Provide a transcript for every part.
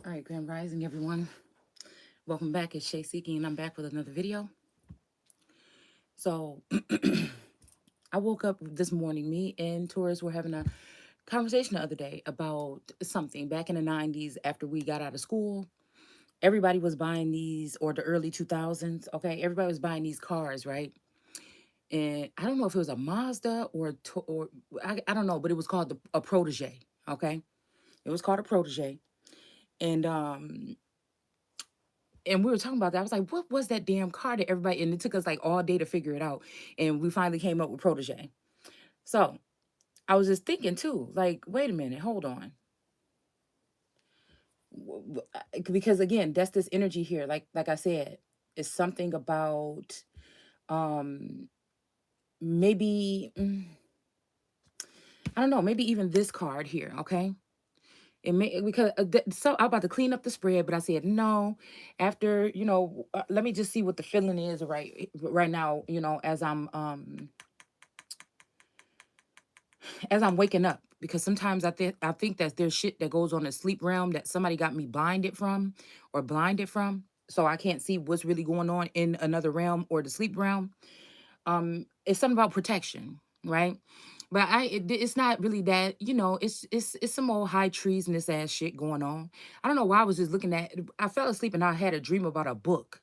All right, Grand Rising, everyone. Welcome back. It's Shay Seeking, and I'm back with another video. So, I woke up this morning. Me and Taurus were having a conversation the other day about something back in the 90s after we got out of school. Everybody was buying these, or the early 2000s, okay? Everybody was buying these cars, right? And I don't know if it was a Mazda or I don't know, but it was called a Protege, okay? It was called a Protege. And and we were talking about that. I was like, what was that damn car that everybody, and it took us like all day to figure it out. And we finally came up with Protege. So I was just thinking too, like, wait a minute, hold on. Because again, that's this energy here. Like I said, it's something about um maybe I don't know, maybe even this card here, okay? It may because so I'm about to clean up the spread, but I said no. After let me just see what the feeling is right now. As I'm waking up, because sometimes I think that there's shit that goes on in the sleep realm that somebody got me blinded from, so I can't see what's really going on in another realm or the sleep realm. It's something about protection, right? But it's not really that, it's some old high treasonous ass shit going on. I don't know why I was just looking at. I fell asleep and I had a dream about a book,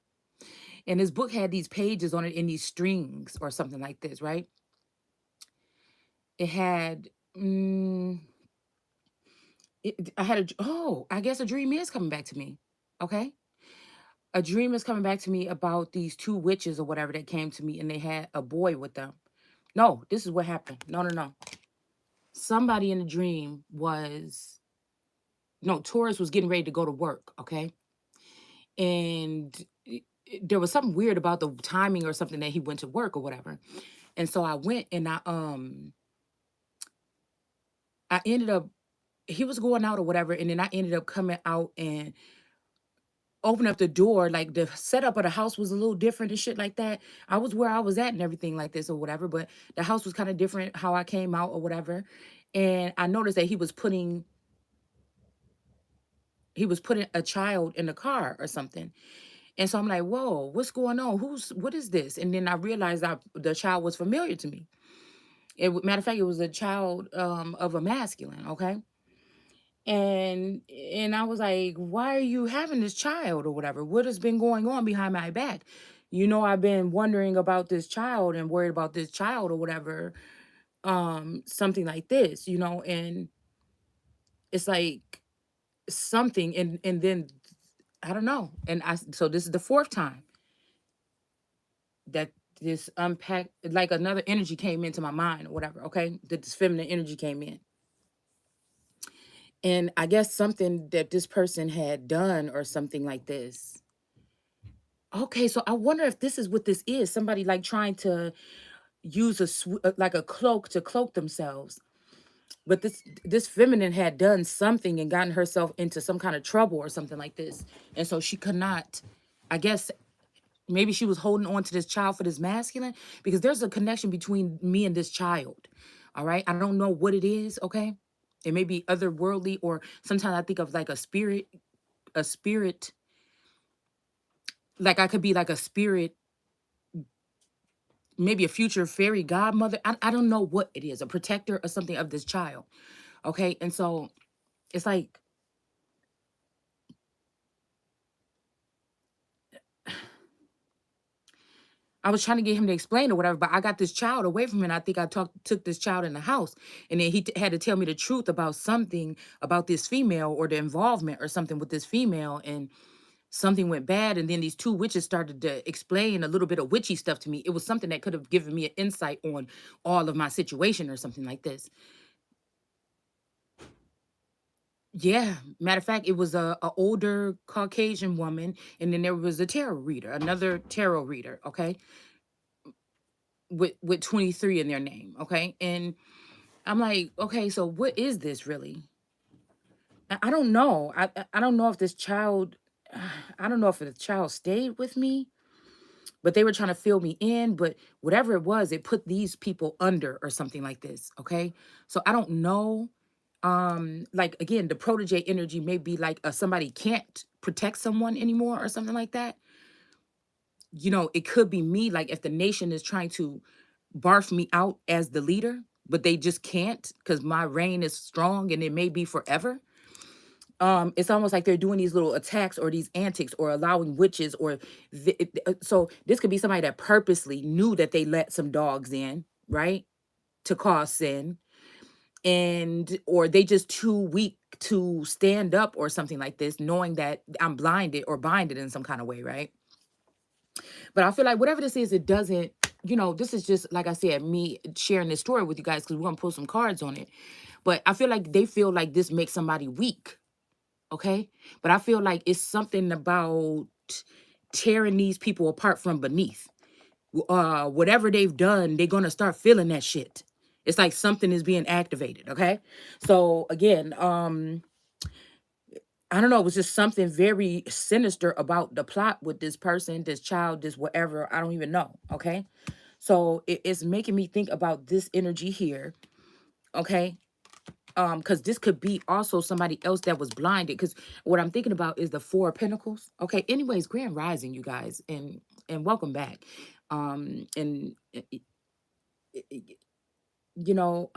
and this book had these pages on it in these strings or something like this, right? It had. Mm, I had I guess a dream is coming back to me. Okay. A dream is coming back to me about these two witches or whatever that came to me and they had a boy with them. No, this is what happened. No, no, no. Somebody in the dream was, no, Taurus was getting ready to go to work. Okay. And there was something weird about the timing or something that he went to work or whatever. And so I went and I ended up, he was going out or whatever. And then I ended up coming out and open up the door, like the setup of the house was a little different and shit like that. I was where I was at and everything like this or whatever, but the house was kind of different how I came out or whatever. And I noticed that he was putting a child in the car or something. And so I'm like, whoa, what's going on? What is this? And then I realized the child was familiar to me. Matter of fact, it was a child of a masculine, okay? And I was like, why are you having this child or whatever? What has been going on behind my back? I've been wondering about this child and worried about this child or whatever. Something like this, and it's like something and then I don't know. And I so this is the fourth time that this unpack, like another energy came into my mind or whatever, okay? That this feminine energy came in. And I guess something that this person had done or something like this. Okay, so I wonder if this is what this is. Somebody like trying to use like a cloak to cloak themselves. But this feminine had done something and gotten herself into some kind of trouble or something like this. And so she could not, I guess maybe she was holding on to this child for this masculine, because there's a connection between me and this child. All right. I don't know what it is, okay? It may be otherworldly, or sometimes I think of like a spirit, like I could be like a spirit, maybe a future fairy godmother. I don't know what it is, a protector or something of this child. Okay. And so it's like, I was trying to get him to explain or whatever, but I got this child away from him. And I think took this child in the house. And then he had to tell me the truth about something about this female or the involvement or something with this female. And something went bad. And then these two witches started to explain a little bit of witchy stuff to me. It was something that could have given me an insight on all of my situation or something like this. Yeah, matter of fact, it was a older Caucasian woman, and then there was a tarot reader, another tarot reader, okay, with 23 in their name, okay, and I'm like, okay, so what is this really? I don't know. I don't know if this child, I don't know if the child stayed with me, but they were trying to fill me in. But whatever it was, it put these people under or something like this, okay. So I don't know. Like again, the protege energy may be like somebody can't protect someone anymore or something like that. It could be me, like if the nation is trying to barf me out as the leader, but they just can't because my reign is strong and it may be forever. It's almost like they're doing these little attacks or these antics or allowing witches or so this could be somebody that purposely knew that they let some dogs in, right, to cause sin, and or they just too weak to stand up or something like this, knowing that I'm blinded or binded in some kind of way, right? But I feel like whatever this is, it doesn't, this is just, like I said, me sharing this story with you guys because we're going to pull some cards on it. But I feel like they feel like this makes somebody weak. Okay. But I feel like it's something about tearing these people apart from beneath. Whatever they've done, they're going to start feeling that shit. It's like something is being activated. Okay. So again, I don't know. It was just something very sinister about the plot with this person, this child, this whatever. I don't even know. Okay. So it's making me think about this energy here. Okay. Because this could be also somebody else that was blinded. Because what I'm thinking about is the Four of Pentacles. Okay. Anyways, Grand Rising, you guys, and welcome back. And you know,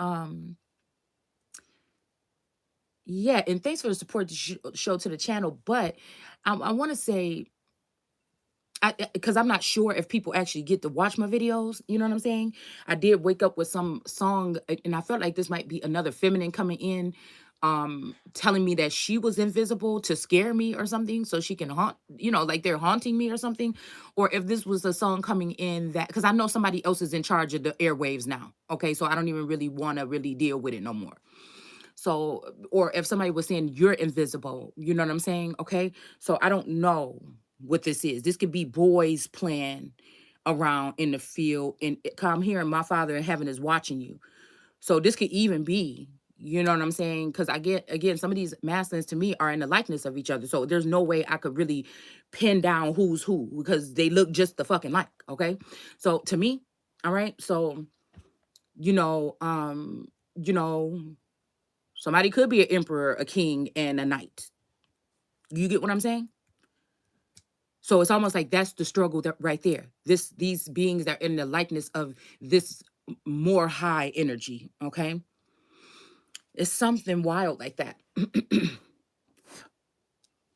yeah, and thanks for the support to show to the channel. But I want to say, because I'm not sure if people actually get to watch my videos. You know what I'm saying? I did wake up with some song, and I felt like this might be another feminine coming in, telling me that she was invisible to scare me or something, so she can haunt, like they're haunting me or something. Or if this was a song coming in that, because I know somebody else is in charge of the airwaves now. Okay, so I don't even really want to really deal with it no more. So, or if somebody was saying you're invisible, you know what I'm saying? Okay. So I don't know what this is. This could be boys playing around in the field. And I'm hearing my Father in heaven is watching you. So this could even be, you know what I'm saying? Because I get, again, some of these masculines to me are in the likeness of each other. So there's no way I could really pin down who's who because they look just the fucking like. Okay. So to me, all right. So, you know, um, you know, somebody could be an emperor, a king, and a knight. You get what I'm saying? So it's almost like that's the struggle that right there. These beings that are in the likeness of this more high energy. Okay, it's something wild like that.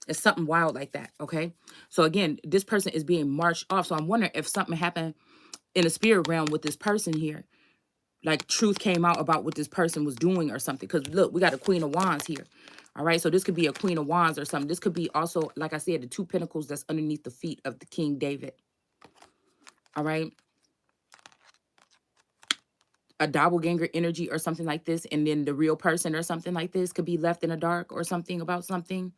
It's something wild like that. Okay, so again, this person is being marched off. So I'm wondering if something happened in the spirit realm with this person here. Like truth came out about what this person was doing or something. Because look, we got a Queen of Wands here. All right. So this could be a Queen of Wands or something. This could be also, like I said, the two pentacles that's underneath the feet of the King David. All right. A doppelganger energy or something like this. And then the real person or something like this could be left in the dark or something about something.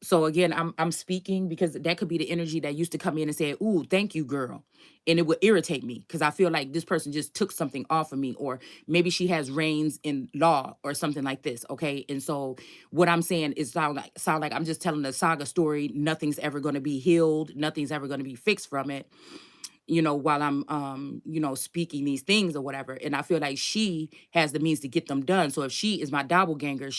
So again, I'm speaking because that could be the energy that used to come in and say, "Ooh, thank you, girl," and it would irritate me because I feel like this person just took something off of me, or maybe she has reigns in law or something like this. Okay, and so what I'm saying is sound like I'm just telling a saga story. Nothing's ever going to be healed. Nothing's ever going to be fixed from it. While I'm speaking these things or whatever. And I feel like she has the means to get them done. So if she is my doppelganger,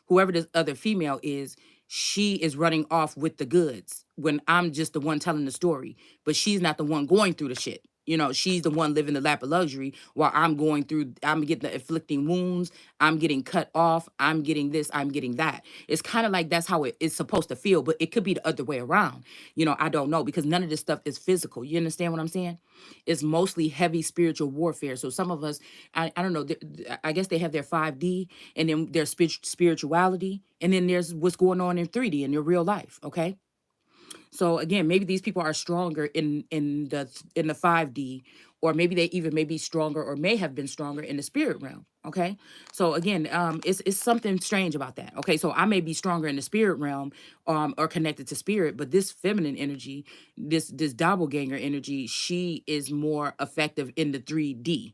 whoever this other female is, she is running off with the goods when I'm just the one telling the story. But she's not the one going through the shit. She's the one living the lap of luxury while I'm getting the inflicting wounds, I'm getting cut off, I'm getting this, I'm getting that. It's kind of like that's how it is supposed to feel, but it could be the other way around. I don't know because none of this stuff is physical. You understand what I'm saying? It's mostly heavy spiritual warfare. So some of us, I don't know, I guess they have their 5D and then their spirituality. And then there's what's going on in 3D in their real life. Okay. So again, maybe these people are stronger in the 5D, or maybe they even may be stronger or may have been stronger in the spirit realm. Okay. So again, it's something strange about that. Okay. So I may be stronger in the spirit realm, or connected to spirit, but this feminine energy, this doppelganger energy, she is more effective in the 3D.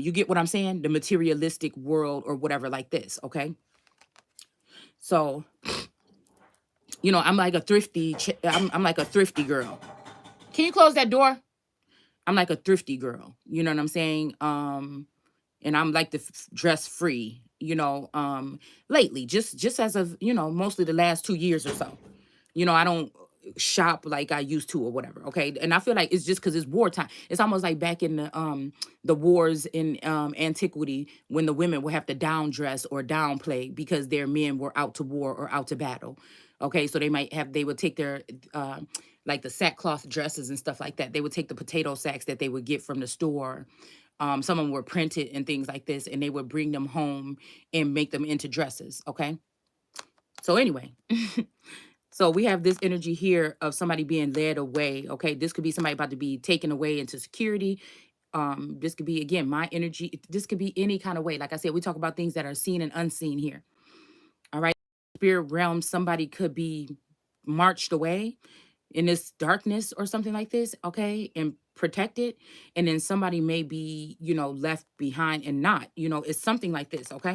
You get what I'm saying? The materialistic world or whatever like this. Okay. So, I'm like a thrifty, I'm like a thrifty girl. Can you close that door? I'm like a thrifty girl. You know what I'm saying? and I'm like the dress free, lately, just as of, mostly the last 2 years or so. I don't shop like I used to or whatever. Okay. And I feel like it's just because it's wartime. It's almost like back in the wars in antiquity when the women would have to down dress or downplay because their men were out to war or out to battle. Okay. So they would take their like the sackcloth dresses and stuff like that. They would take the potato sacks that they would get from the store. Some of them were printed and things like this, and they would bring them home and make them into dresses. Okay. So anyway, so we have this energy here of somebody being led away. Okay. This could be somebody about to be taken away into security. This could be again my energy. This could be any kind of way. Like I said, we talk about things that are seen and unseen here. All right. Spirit realm, somebody could be marched away in this darkness or something like this, okay, and protected. And then somebody may be, left behind and not, it's something like this, okay?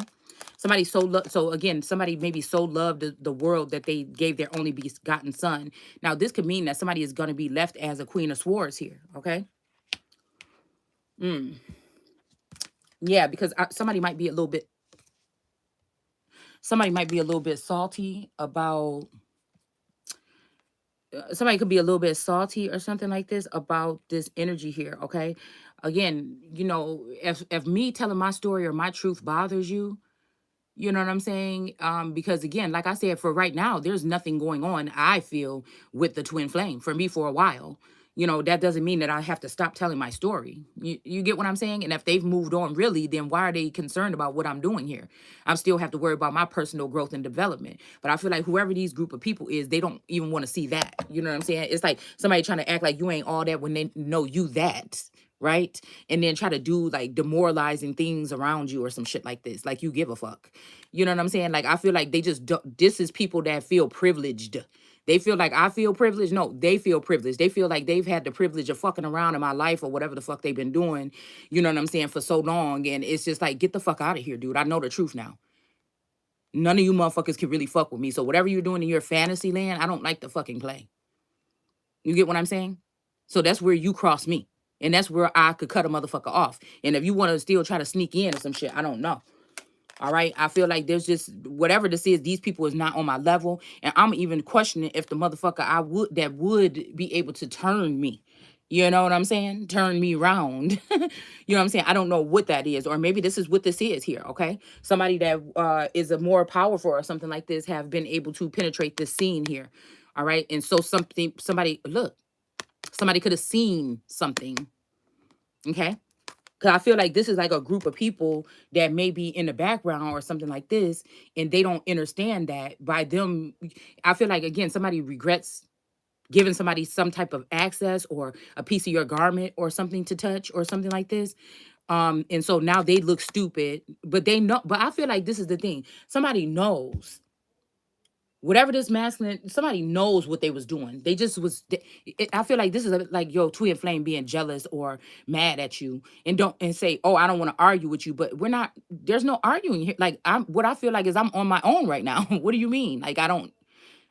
Somebody so again, somebody maybe so loved the world that they gave their only begotten son. Now, this could mean that somebody is going to be left as a queen of swords here, okay? Mm. Yeah, because somebody might be a little bit salty about somebody could be a little bit salty or something like this about this energy here, okay? Again, if me telling my story or my truth bothers you, you know what I'm saying? Because again, like I said, for right now, there's nothing going on, I feel, with the twin flame for me for a while. That doesn't mean that I have to stop telling my story. You get what I'm saying? And if they've moved on really, then why are they concerned about what I'm doing here? I still have to worry about my personal growth and development. But I feel like whoever these group of people is, they don't even want to see that. You know what I'm saying? It's like somebody trying to act like you ain't all that when they know you that. Right. And then try to do like demoralizing things around you or some shit like this. Like you give a fuck. You know what I'm saying? Like, I feel like they just, this is people that feel privileged. They feel like I feel privileged. No, they feel privileged. They feel like they've had the privilege of fucking around in my life or whatever the fuck they've been doing, you know what I'm saying, for so long. And it's just like, get the fuck out of here, dude. I know the truth now. None of you motherfuckers can really fuck with me. So whatever you're doing in your fantasy land, I don't like the fucking play. You get what I'm saying? So that's where you cross me. And that's where I could cut a motherfucker off. And if you want to still try to sneak in or some shit, I don't know. All right. I feel like there's just whatever this is, these people is not on my level. And I'm even questioning if the motherfucker that would be able to turn me. You know what I'm saying? Turn me round. You know what I'm saying? I don't know what that is. Or maybe this is what this is here. Okay. Somebody that is a more powerful or something like this have been able to penetrate this scene here. All right. And so somebody could have seen something. Okay. Because I feel like this is like a group of people that may be in the background or something like this, and they don't understand that by them. I feel like, again, somebody regrets giving somebody some type of access or a piece of your garment or something to touch or something like this. And so now they look stupid, but they know. But I feel like this is the thing. Somebody knows whatever this masculine, somebody knows what they was doing. They just was I feel like this is like your twin flame being jealous or mad at you and say, oh, I don't want to argue with you, but there's no arguing here. Like, what I feel like is I'm on my own right now. What do you mean? Like, I don't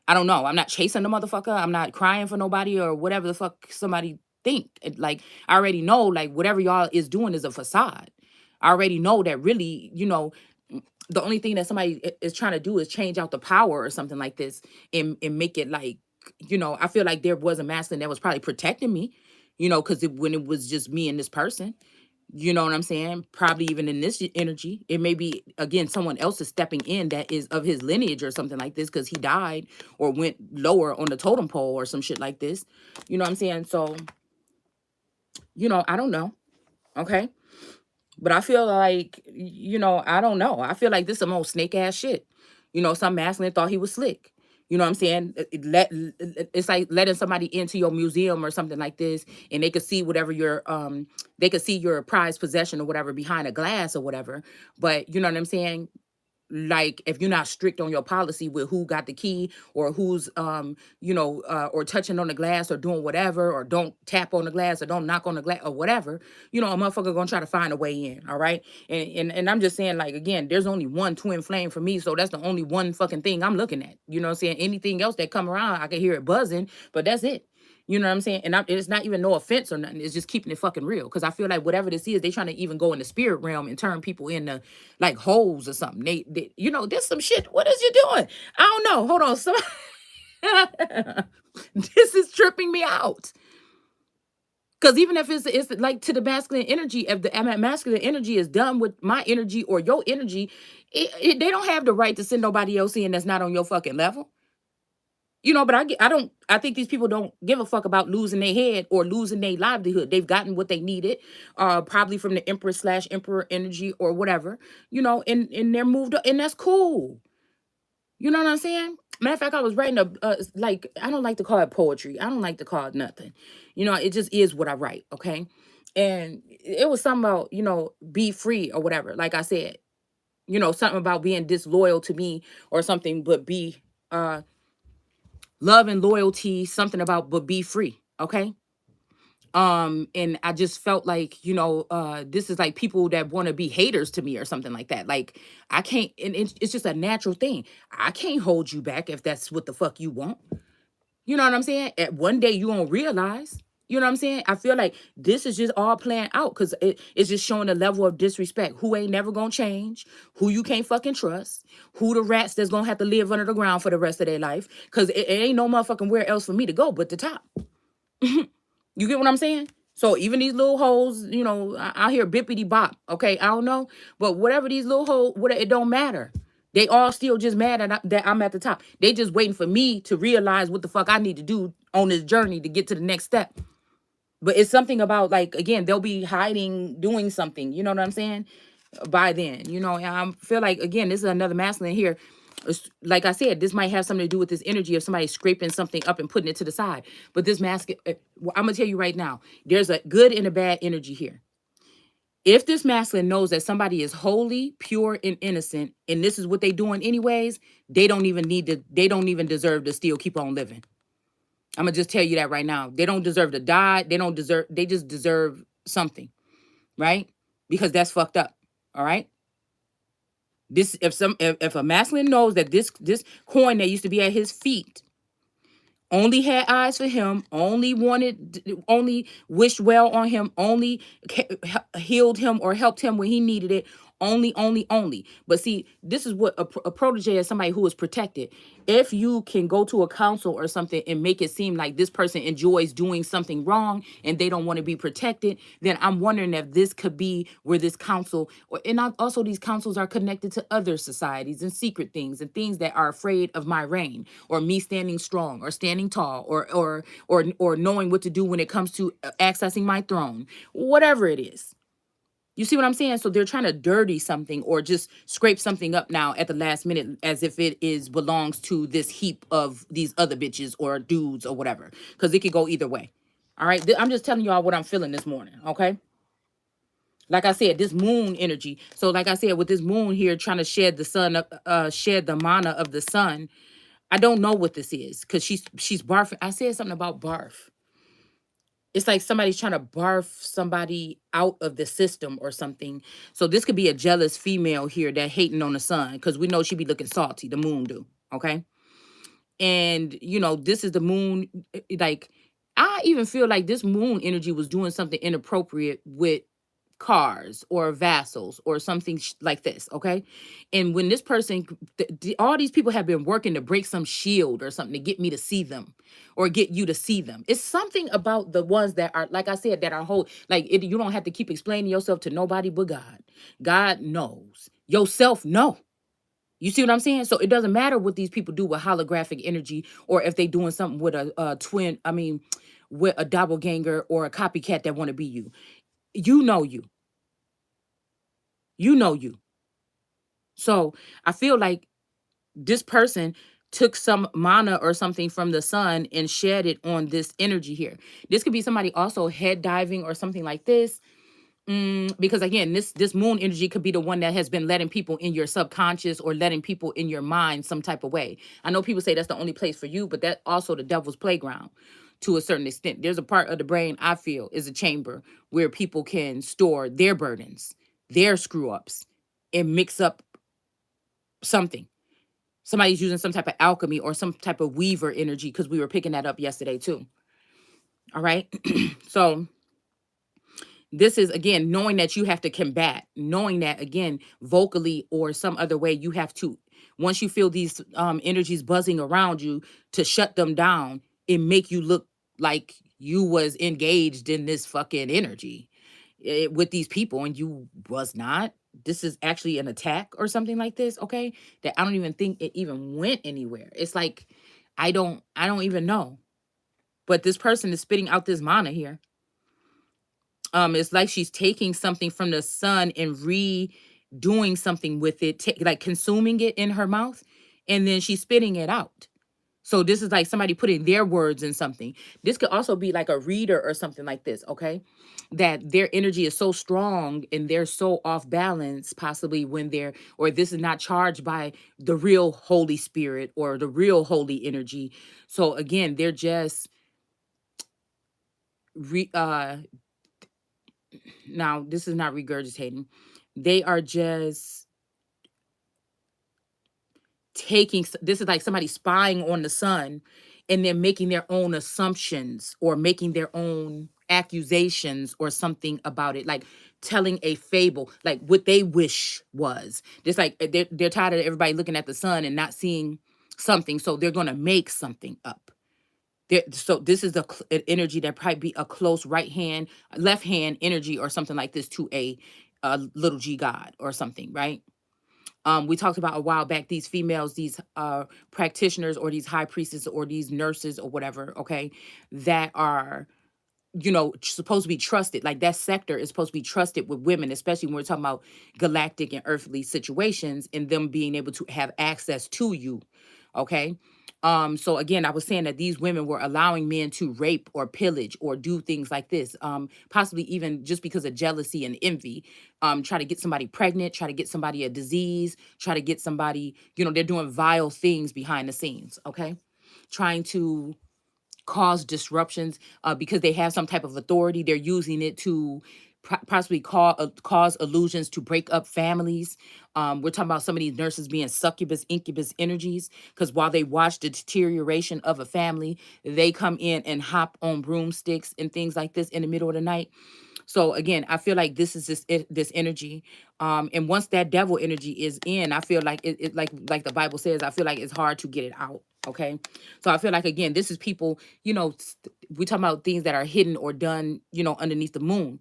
know, I'm not chasing the motherfucker, I'm not crying for nobody or whatever the fuck somebody think. Like, I already know, like, whatever y'all is doing is a facade. I already know that really, the only thing that somebody is trying to do is change out the power or something like this and make it like, I feel like there was a masculine that was probably protecting me, because when it was just me and this person, you know what I'm saying? Probably even in this energy, it may be, again, someone else is stepping in that is of his lineage or something like this because he died or went lower on the totem pole or some shit like this. You know what I'm saying? So, I don't know. Okay. But I feel like, I don't know. I feel like this some old snake ass shit. Some masculine thought he was slick. You know what I'm saying? It's like letting somebody into your museum or something like this, and they could see whatever they could see your prized possession or whatever behind a glass or whatever. But you know what I'm saying? Like, if you're not strict on your policy with who got the key or who's or touching on the glass or doing whatever, or don't tap on the glass or don't knock on the glass or whatever, a motherfucker gonna try to find a way in. All right. And I'm just saying, like, again, there's only one twin flame for me, so that's the only one fucking thing I'm looking at. You know what I'm saying? Anything else that come around, I can hear it buzzing, but that's it. You know what I'm saying? And it's not even no offense or nothing. It's just keeping it fucking real. Because I feel like whatever this is, they trying to even go in the spirit realm and turn people into like holes or something. There's some shit. What is you doing? I don't know. Hold on. This is tripping me out. Because even if it's like to the masculine energy, if the masculine energy is done with my energy or your energy, they don't have the right to send nobody else in that's not on your fucking level. But I think these people don't give a fuck about losing their head or losing their livelihood. They've gotten what they needed, probably from the Empress/Emperor energy or whatever, and they're moved up, and that's cool. You know what I'm saying? Matter of fact, I was writing like, I don't like to call it poetry. I don't like to call it nothing. It just is what I write, okay? And it was something about, be free or whatever. Like I said, something about being disloyal to me or something, but be love and loyalty, something about but be free, okay? And I just felt like, this is like people that want to be haters to me or something like that. Like, I can't, and it's just a natural thing. I can't hold you back if that's what the fuck you want. You know what I'm saying? At one day you won't realize. You know what I'm saying? I feel like this is just all playing out because it's just showing a level of disrespect. Who ain't never gonna change, who you can't fucking trust, who the rats that's gonna have to live under the ground for the rest of their life. Cause it ain't no motherfucking where else for me to go but the top. You get what I'm saying? So even these little hoes, I hear bippity bop. Okay, I don't know, but whatever these little hoes, it don't matter. They all still just mad that I'm at the top. They just waiting for me to realize what the fuck I need to do on this journey to get to the next step. But it's something about, like, again, they'll be hiding, doing something. You know what I'm saying? By then, and I feel like, again, this is another masculine here. Like I said, this might have something to do with this energy of somebody scraping something up and putting it to the side. But this masculine, I'm gonna tell you right now, there's a good and a bad energy here. If this masculine knows that somebody is holy, pure, and innocent, and this is what they doing anyways, they don't even deserve to still keep on living. I'm gonna just tell you that right now. They don't deserve to die. They just deserve something, right? Because that's fucked up. All right. If a masculine knows that this coin that used to be at his feet only had eyes for him, only wished well on him, only healed him or helped him when he needed it. Only. But see, this is what a protege is, somebody who is protected. If you can go to a council or something and make it seem like this person enjoys doing something wrong and they don't want to be protected, then I'm wondering if this could be where this council, also these councils are connected to other societies and secret things and things that are afraid of my reign or me standing strong or standing tall or knowing what to do when it comes to accessing my throne, whatever it is. You see what I'm saying? So they're trying to dirty something or just scrape something up now at the last minute as if it is belongs to this heap of these other bitches or dudes or whatever. Because it could go either way. All right. I'm just telling y'all what I'm feeling this morning. Okay. Like I said, this moon energy. So like I said, with this moon here trying to shed the sun, shed the mana of the sun. I don't know what this is because she's barfing. I said something about barf. It's like somebody's trying to barf somebody out of the system or something. So this could be a jealous female here that hating on the sun because we know she be looking salty. The moon do, okay? And this is the moon. Like, I even feel like this moon energy was doing something inappropriate with cars or vassals or something like this, okay? And when this person, all these people have been working to break some shield or something to get me to see them or get you to see them. It's something about the ones that are, like I said, that are whole. Like, you don't have to keep explaining yourself to nobody but God. God knows. Yourself know. You see what I'm saying? So it doesn't matter what these people do with holographic energy or if they doing something with a twin, with a doppelganger or a copycat that want to be you. You know you. You know you. So I feel like this person took some mana or something from the sun and shed it on this energy here. This could be somebody also head diving or something like this. Because again, this moon energy could be the one that has been letting people in your subconscious or letting people in your mind some type of way. I know people say that's the only place for you, but that also the devil's playground to a certain extent. There's a part of the brain I feel is a chamber where people can store their burdens, their screw ups, and mix up something. Somebody's using some type of alchemy or some type of weaver energy because we were picking that up yesterday too. All right. So this is again knowing that you have to combat, knowing that again vocally or some other way you have to, once you feel these energies buzzing around you, to shut them down and make you look like you was engaged in this fucking energy with these people and you was not. This is actually an attack or something like this, okay? That I don't even think it even went anywhere. It's like I don't even know. But this person is spitting out this mana here. It's like she's taking something from the sun and redoing something with it, like consuming it in her mouth, and then she's spitting it out. So this is like somebody putting their words in something. This could also be like a reader or something like this, okay? That their energy is so strong and they're so off balance, possibly when they're, or this is not charged by the real Holy Spirit or the real holy energy. So again, they're just re now this is not regurgitating. They are just this is like somebody spying on the sun and then making their own assumptions or making their own accusations or something about it, like telling a fable, like what they wish was. Just like they're tired of everybody looking at the sun and not seeing something, so they're going to make something up. So this is an energy that probably be a close right hand, left hand energy or something like this to a little g god or something, right? We talked about a while back these females, these practitioners or these high priestesses or these nurses or whatever, okay, that are, supposed to be trusted. Like that sector is supposed to be trusted with women, especially when we're talking about galactic and earthly situations and them being able to have access to you. Okay. So again, I was saying that these women were allowing men to rape or pillage or do things like this, possibly even just because of jealousy and envy. Try to get somebody pregnant, try to get somebody a disease, try to get somebody, they're doing vile things behind the scenes, okay? Trying to cause disruptions because they have some type of authority. They're using it to possibly cause illusions to break up families. We're talking about some of these nurses being succubus, incubus energies, because while they watch the deterioration of a family, they come in and hop on broomsticks and things like this in the middle of the night. So again, I feel like this is this energy, and once that devil energy is in, I feel like like the Bible says, I feel like it's hard to get it out. Okay, so I feel like again, this is people. We talking about things that are hidden or done, underneath the moon.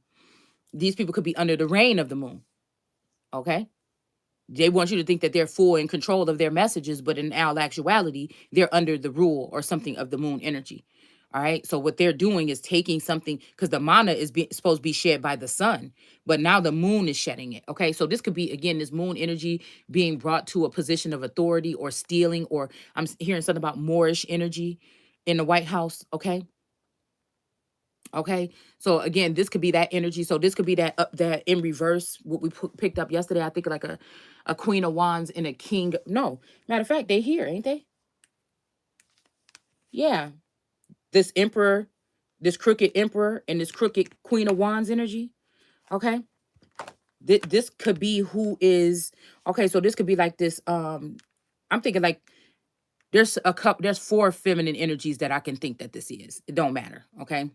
These people could be under the reign of the moon. Okay, they want you to think that they're full in control of their messages, but in all actuality, they're under the rule or something of the moon energy. All right. So what they're doing is taking something because the mana is supposed to be shed by the sun, but now the moon is shedding it. Okay. So this could be again this moon energy being brought to a position of authority or stealing, or hearing something about Moorish energy in the White House. Okay. Okay. So again, this could be that energy. So this could be that that in reverse, what we picked up yesterday. I think like a Queen of Wands and a King. No, matter of fact, they here, ain't they? Yeah. This Emperor, this crooked Emperor, and this crooked Queen of Wands energy. Okay. This could be who is okay. So this could be like this. I'm thinking like there's four feminine energies that I can think that this is. It don't matter. Okay.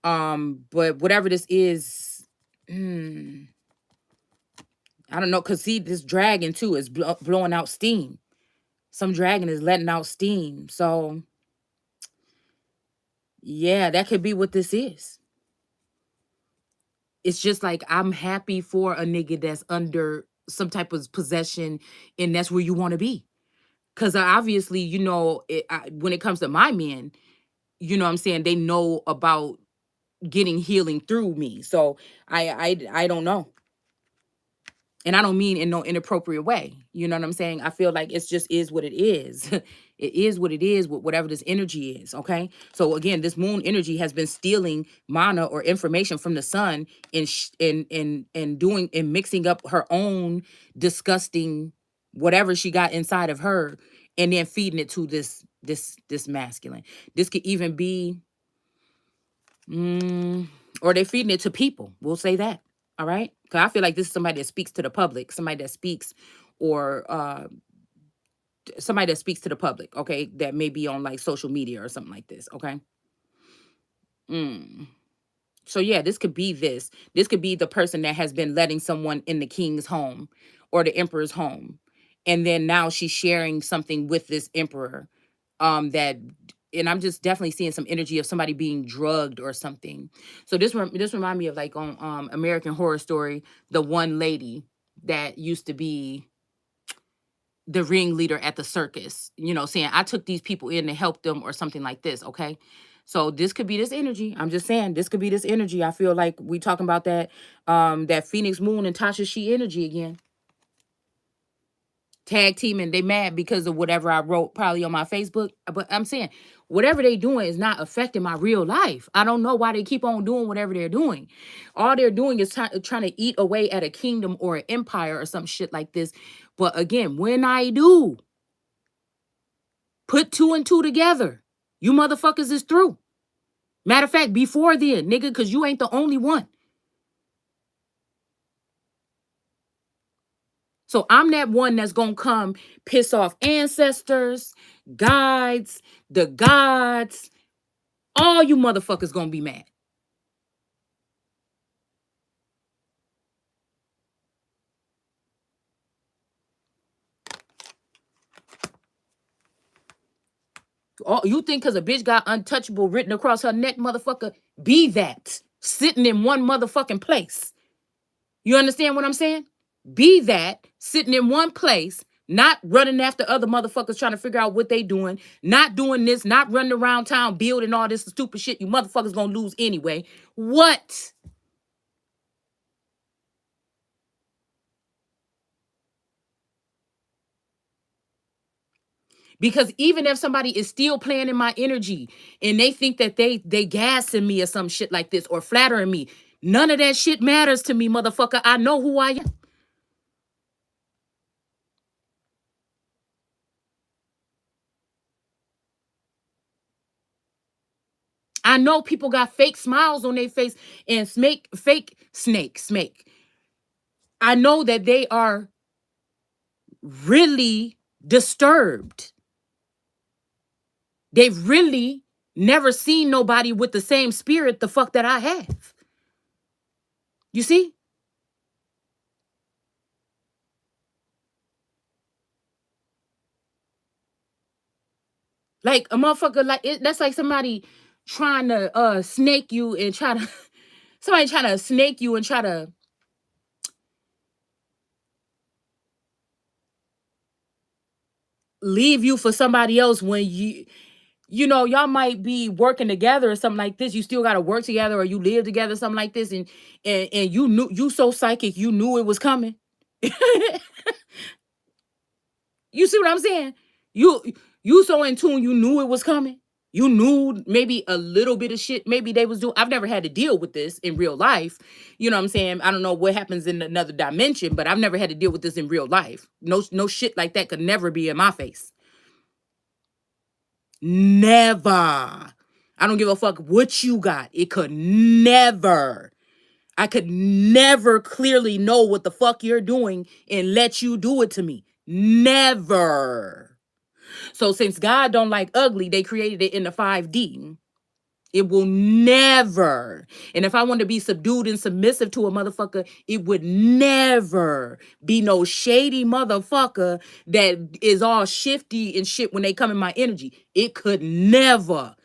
But whatever this is, hmm, I don't know, cause see this dragon too is blowing out steam. Some dragon is letting out steam. So yeah, that could be what this is. It's just like I'm happy for a nigga that's under some type of possession, and that's where you want to be. Cause obviously, when it comes to my men, what I'm saying, they know about getting healing through me. So I don't know. And I don't mean in no inappropriate way. You know what I'm saying? I feel like it's just is what it is. It is what it is with whatever this energy is. Okay. So again, this moon energy has been stealing mana or information from the sun and doing and mixing up her own disgusting whatever she got inside of her and then feeding it to this masculine. This could even be Mm, or they're feeding it to people. We'll say that. All right. Because I feel like this is somebody that speaks to the public, somebody that speaks, or somebody that speaks to the public. Okay. That may be on like social media or something like this. Okay. Mm. So yeah, this could be this. This could be the person that has been letting someone in the king's home or the emperor's home. And then now she's sharing something with this emperor. That and I'm just definitely seeing some energy of somebody being drugged or something. So this remind me of like on American Horror Story, the one lady that used to be the ringleader at the circus, saying, I took these people in to help them or something like this. Okay. So this could be this energy. I'm just saying this could be this energy. I feel like we talking about that Phoenix Moon and Tasha She energy again. Tag team, and they mad because of whatever I wrote probably on my Facebook. But I'm saying whatever they doing is not affecting my real life. I don't know why they keep on doing whatever they're doing. All they're doing is trying to eat away at a kingdom or an empire or some shit like this. But again, when I do put two and two together, you motherfuckers is through. Matter of fact, before then, nigga, because you ain't the only one. So I'm that one that's gonna come piss off ancestors, guides, the gods. All you motherfuckers gonna be mad. All you think because a bitch got untouchable written across her neck, motherfucker, be that. Sitting in one motherfucking place. You understand what I'm saying? Be that, sitting in one place, not running after other motherfuckers trying to figure out what they doing, not doing this, not running around town building all this stupid shit you motherfuckers gonna lose anyway. What? Because even if somebody is still playing in my energy and they think that they gassing me or some shit like this or flattering me, none of that shit matters to me, motherfucker. I know who I am. I know people got fake smiles on their face and fake snake. I know that they are really disturbed. They've really never seen nobody with the same spirit the fuck that I have. You see? Like a motherfucker, like that's like somebody trying to snake you and try to somebody trying to snake you and try to leave you for somebody else when y'all might be working together or something like this. You still got to work together or you live together, something like this, and you knew you so psychic, you knew it was coming. You see what I'm saying? You you so in tune, you knew it was coming. You knew maybe a little bit of shit maybe they was doing. I've never had to deal with this in real life. You know what I'm saying? I don't know what happens in another dimension, but I've never had to deal with this in real life. No shit like that could never be in my face. Never. I don't give a fuck what you got. It could never. I could never clearly know what the fuck you're doing and let you do it to me. Never. So since God don't like ugly, they created it in the 5D. It will never. And if I want to be subdued and submissive to a motherfucker, it would never be no shady motherfucker that is all shifty and shit when they come in my energy. It could never.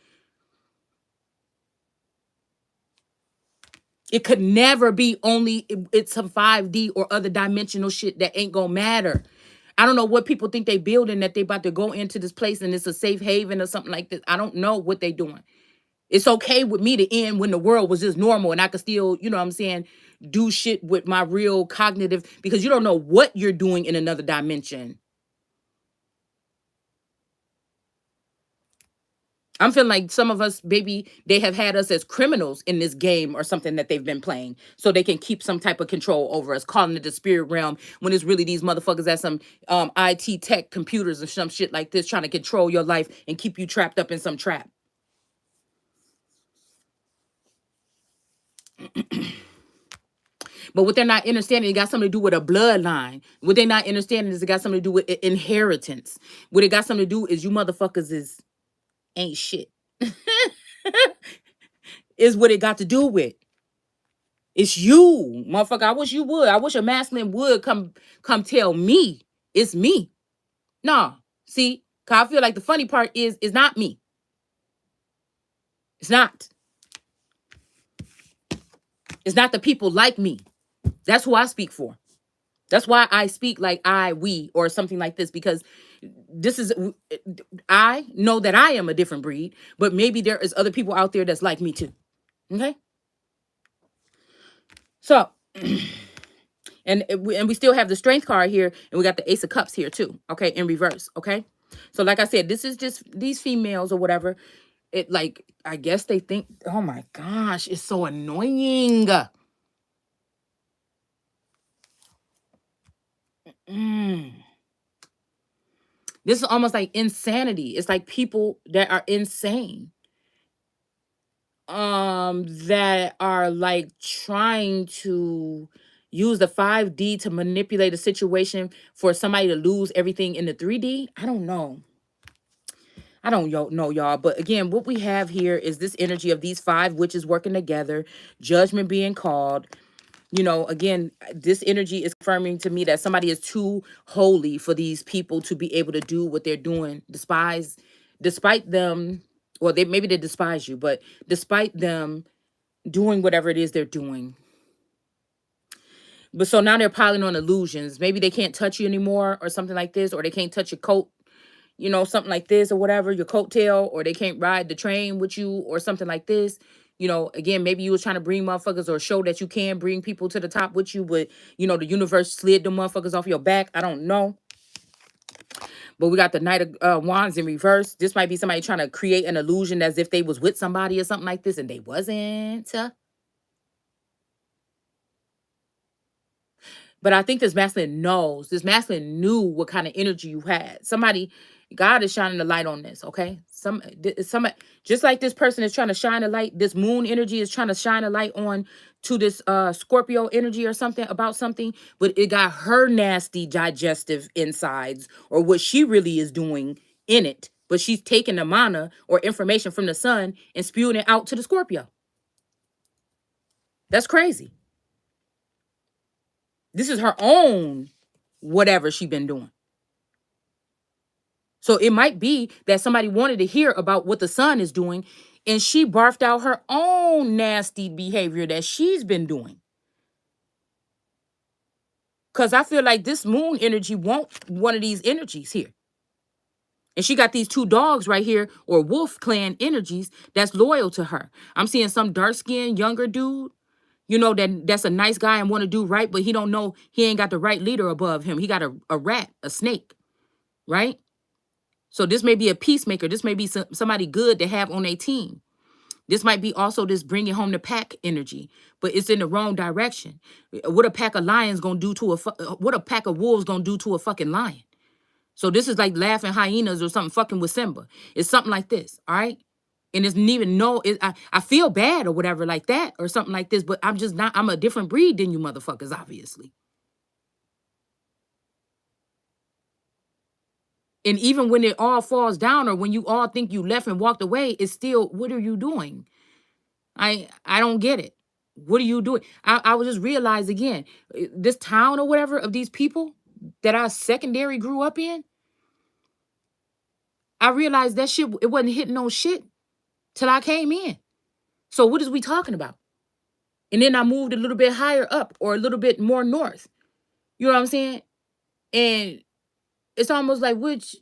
It could never be only it's some 5D or other dimensional shit that ain't gonna matter. I don't know what people think they building that they about to go into this place and it's a safe haven or something like this. I don't know what they doing. It's okay with me to end when the world was just normal and I could still, you know what I'm saying, do shit with my real cognitive because you don't know what you're doing in another dimension. I'm feeling like some of us, baby, they have had us as criminals in this game or something that they've been playing so they can keep some type of control over us, calling it the spirit realm when it's really these motherfuckers at some IT tech computers or some shit like this trying to control your life and keep you trapped up in some trap. But what they're not understanding, it got something to do with a bloodline. What they're not understanding is it got something to do with inheritance. What it got something to do is you motherfuckers is ain't shit. is what it got to do with. It's you, motherfucker. I wish you would. I wish a masculine would come tell me it's me. Nah, see, 'cause I feel like the funny part is not me. It's not. It's not the people like me. That's who I speak for. That's why I speak like we, or something like this, because this is, I know that I am a different breed, but maybe there is other people out there that's like me too. Okay? So, and we still have the strength card here, and we got the ace of cups here too, okay, in reverse, okay? So like I said, this is just these females or whatever. It, like, I guess they think, oh my gosh, it's so annoying. Mm. This is almost like insanity. It's like people that are insane, that are like trying to use the 5D to manipulate a situation for somebody to lose everything in the 3D. I don't know. I don't know, y'all. But again, what we have here is this energy of these 5 witches working together, judgment being called. Again, this energy is confirming to me that somebody is too holy for these people to be able to do what they're doing. Despite them, or maybe they despise you, but despite them doing whatever it is they're doing. But so now they're piling on illusions. Maybe they can't touch you anymore, or something like this, or they can't touch your coat, something like this, or whatever, your coattail, or they can't ride the train with you, or something like this. Again, maybe you was trying to bring motherfuckers, or show that you can bring people to the top with you, but the universe slid the motherfuckers off your back. I don't know. But we got the Knight of Wands in reverse. This might be somebody trying to create an illusion as if they was with somebody or something like this, and they wasn't. But I think this masculine knew what kind of energy you had. God is shining the light on this, okay? Somebody, just like this person is trying to shine a light, this moon energy is trying to shine a light on to this Scorpio energy or something, about something, but it got her nasty digestive insides, or what she really is doing in it. But she's taking the mana or information from the sun and spewing it out to the Scorpio. That's crazy. This is her own whatever she been doing. So it might be that somebody wanted to hear about what the sun is doing, and she barfed out her own nasty behavior that she's been doing. Because I feel like this moon energy wants one of these energies here. And she got these 2 dogs right here, or wolf clan energies, that's loyal to her. I'm seeing some dark-skinned, younger dude, that's a nice guy and want to do right, but he don't know he ain't got the right leader above him. He got a rat, a snake, right? So this may be a peacemaker. This may be somebody good to have on a team. This might be also this bringing home the pack energy, but it's in the wrong direction. What a pack of lions gonna do to what a pack of wolves gonna do to a fucking lion? So this is like laughing hyenas or something fucking with Simba. It's something like this, all right? And it's even I feel bad or whatever like that or something like this, but I'm just not. I'm a different breed than you motherfuckers, obviously. And even when it all falls down, or when you all think you left and walked away, it's still, what are you doing? I don't get it. What are you doing? I would just realize again, this town or whatever of these people that I secondary grew up in, I realized that shit, it wasn't hitting no shit till I came in. So what is we talking about? And then I moved a little bit higher up, or a little bit more north. You know what I'm saying? And it's almost like, which,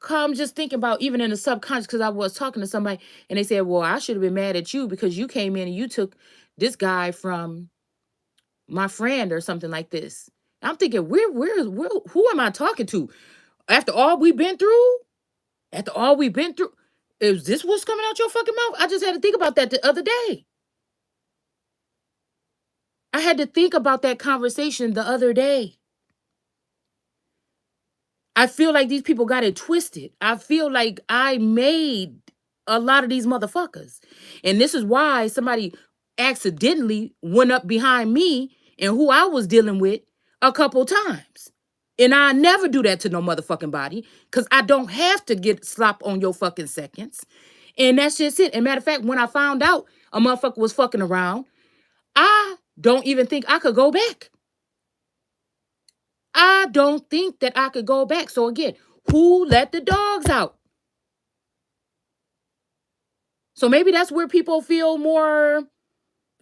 I'm just thinking about, even in the subconscious, because I was talking to somebody and they said, well, I should have been mad at you because you came in and you took this guy from my friend or something like this. I'm thinking, who am I talking to? After all we've been through? After all we've been through? Is this what's coming out your fucking mouth? I just had to think about that the other day. I had to think about that conversation the other day. I feel like these people got it twisted. I feel like I made a lot of these motherfuckers. And this is why somebody accidentally went up behind me and who I was dealing with a couple times. And I never do that to no motherfucking body, because I don't have to get slop on your fucking seconds. And that's just it. And matter of fact, when I found out a motherfucker was fucking around, I don't even think I could go back. I don't think that I could go back. So again, who let the dogs out? So maybe that's where people feel more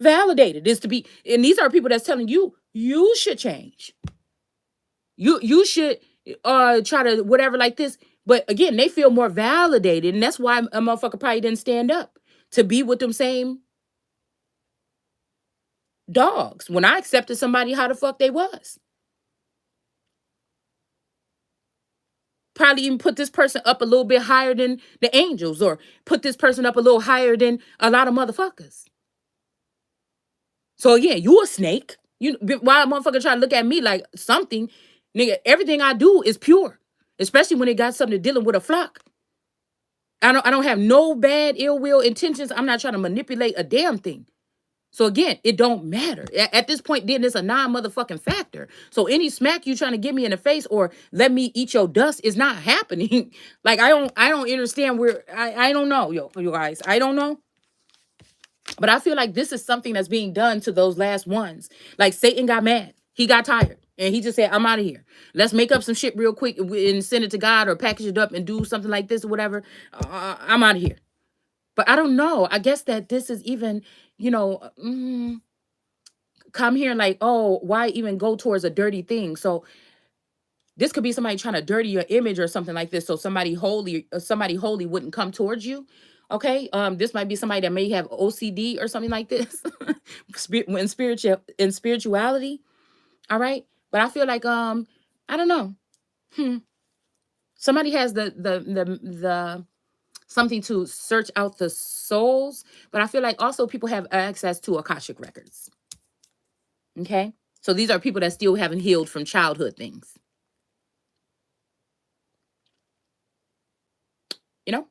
validated, is to be, and these are people that's telling you you should change. You should try to whatever like this. But again, they feel more validated, and that's why a motherfucker probably didn't stand up to be with them same dogs when I accepted somebody how the fuck they was. Probably even put this person up a little bit higher than the angels, or put this person up a little higher than a lot of motherfuckers. So again, you a snake. Why a motherfucker try to look at me like something? Nigga, everything I do is pure, especially when it got something to dealing with a flock. I don't have no bad ill will intentions. I'm not trying to manipulate a damn thing. So again, it don't matter. At this point, then it's a non-motherfucking factor. So any smack you trying to give me in the face or let me eat your dust is not happening. Like I don't understand where I don't know, you guys. I don't know. But I feel like this is something that's being done to those last ones. Like Satan got mad. He got tired. And he just said, I'm out of here. Let's make up some shit real quick and send it to God or package it up and do something like this or whatever. I'm out of here. But I don't know. I guess that this is even, come here like, oh, why even go towards a dirty thing? So this could be somebody trying to dirty your image or something like this. So somebody holy wouldn't come towards you. Okay. This might be somebody that may have OCD or something like this. In spirituality. All right. But I feel like I don't know. Somebody has the something to search out the souls, but I feel like also people have access to Akashic records. Okay? So these are people that still haven't healed from childhood things. You know?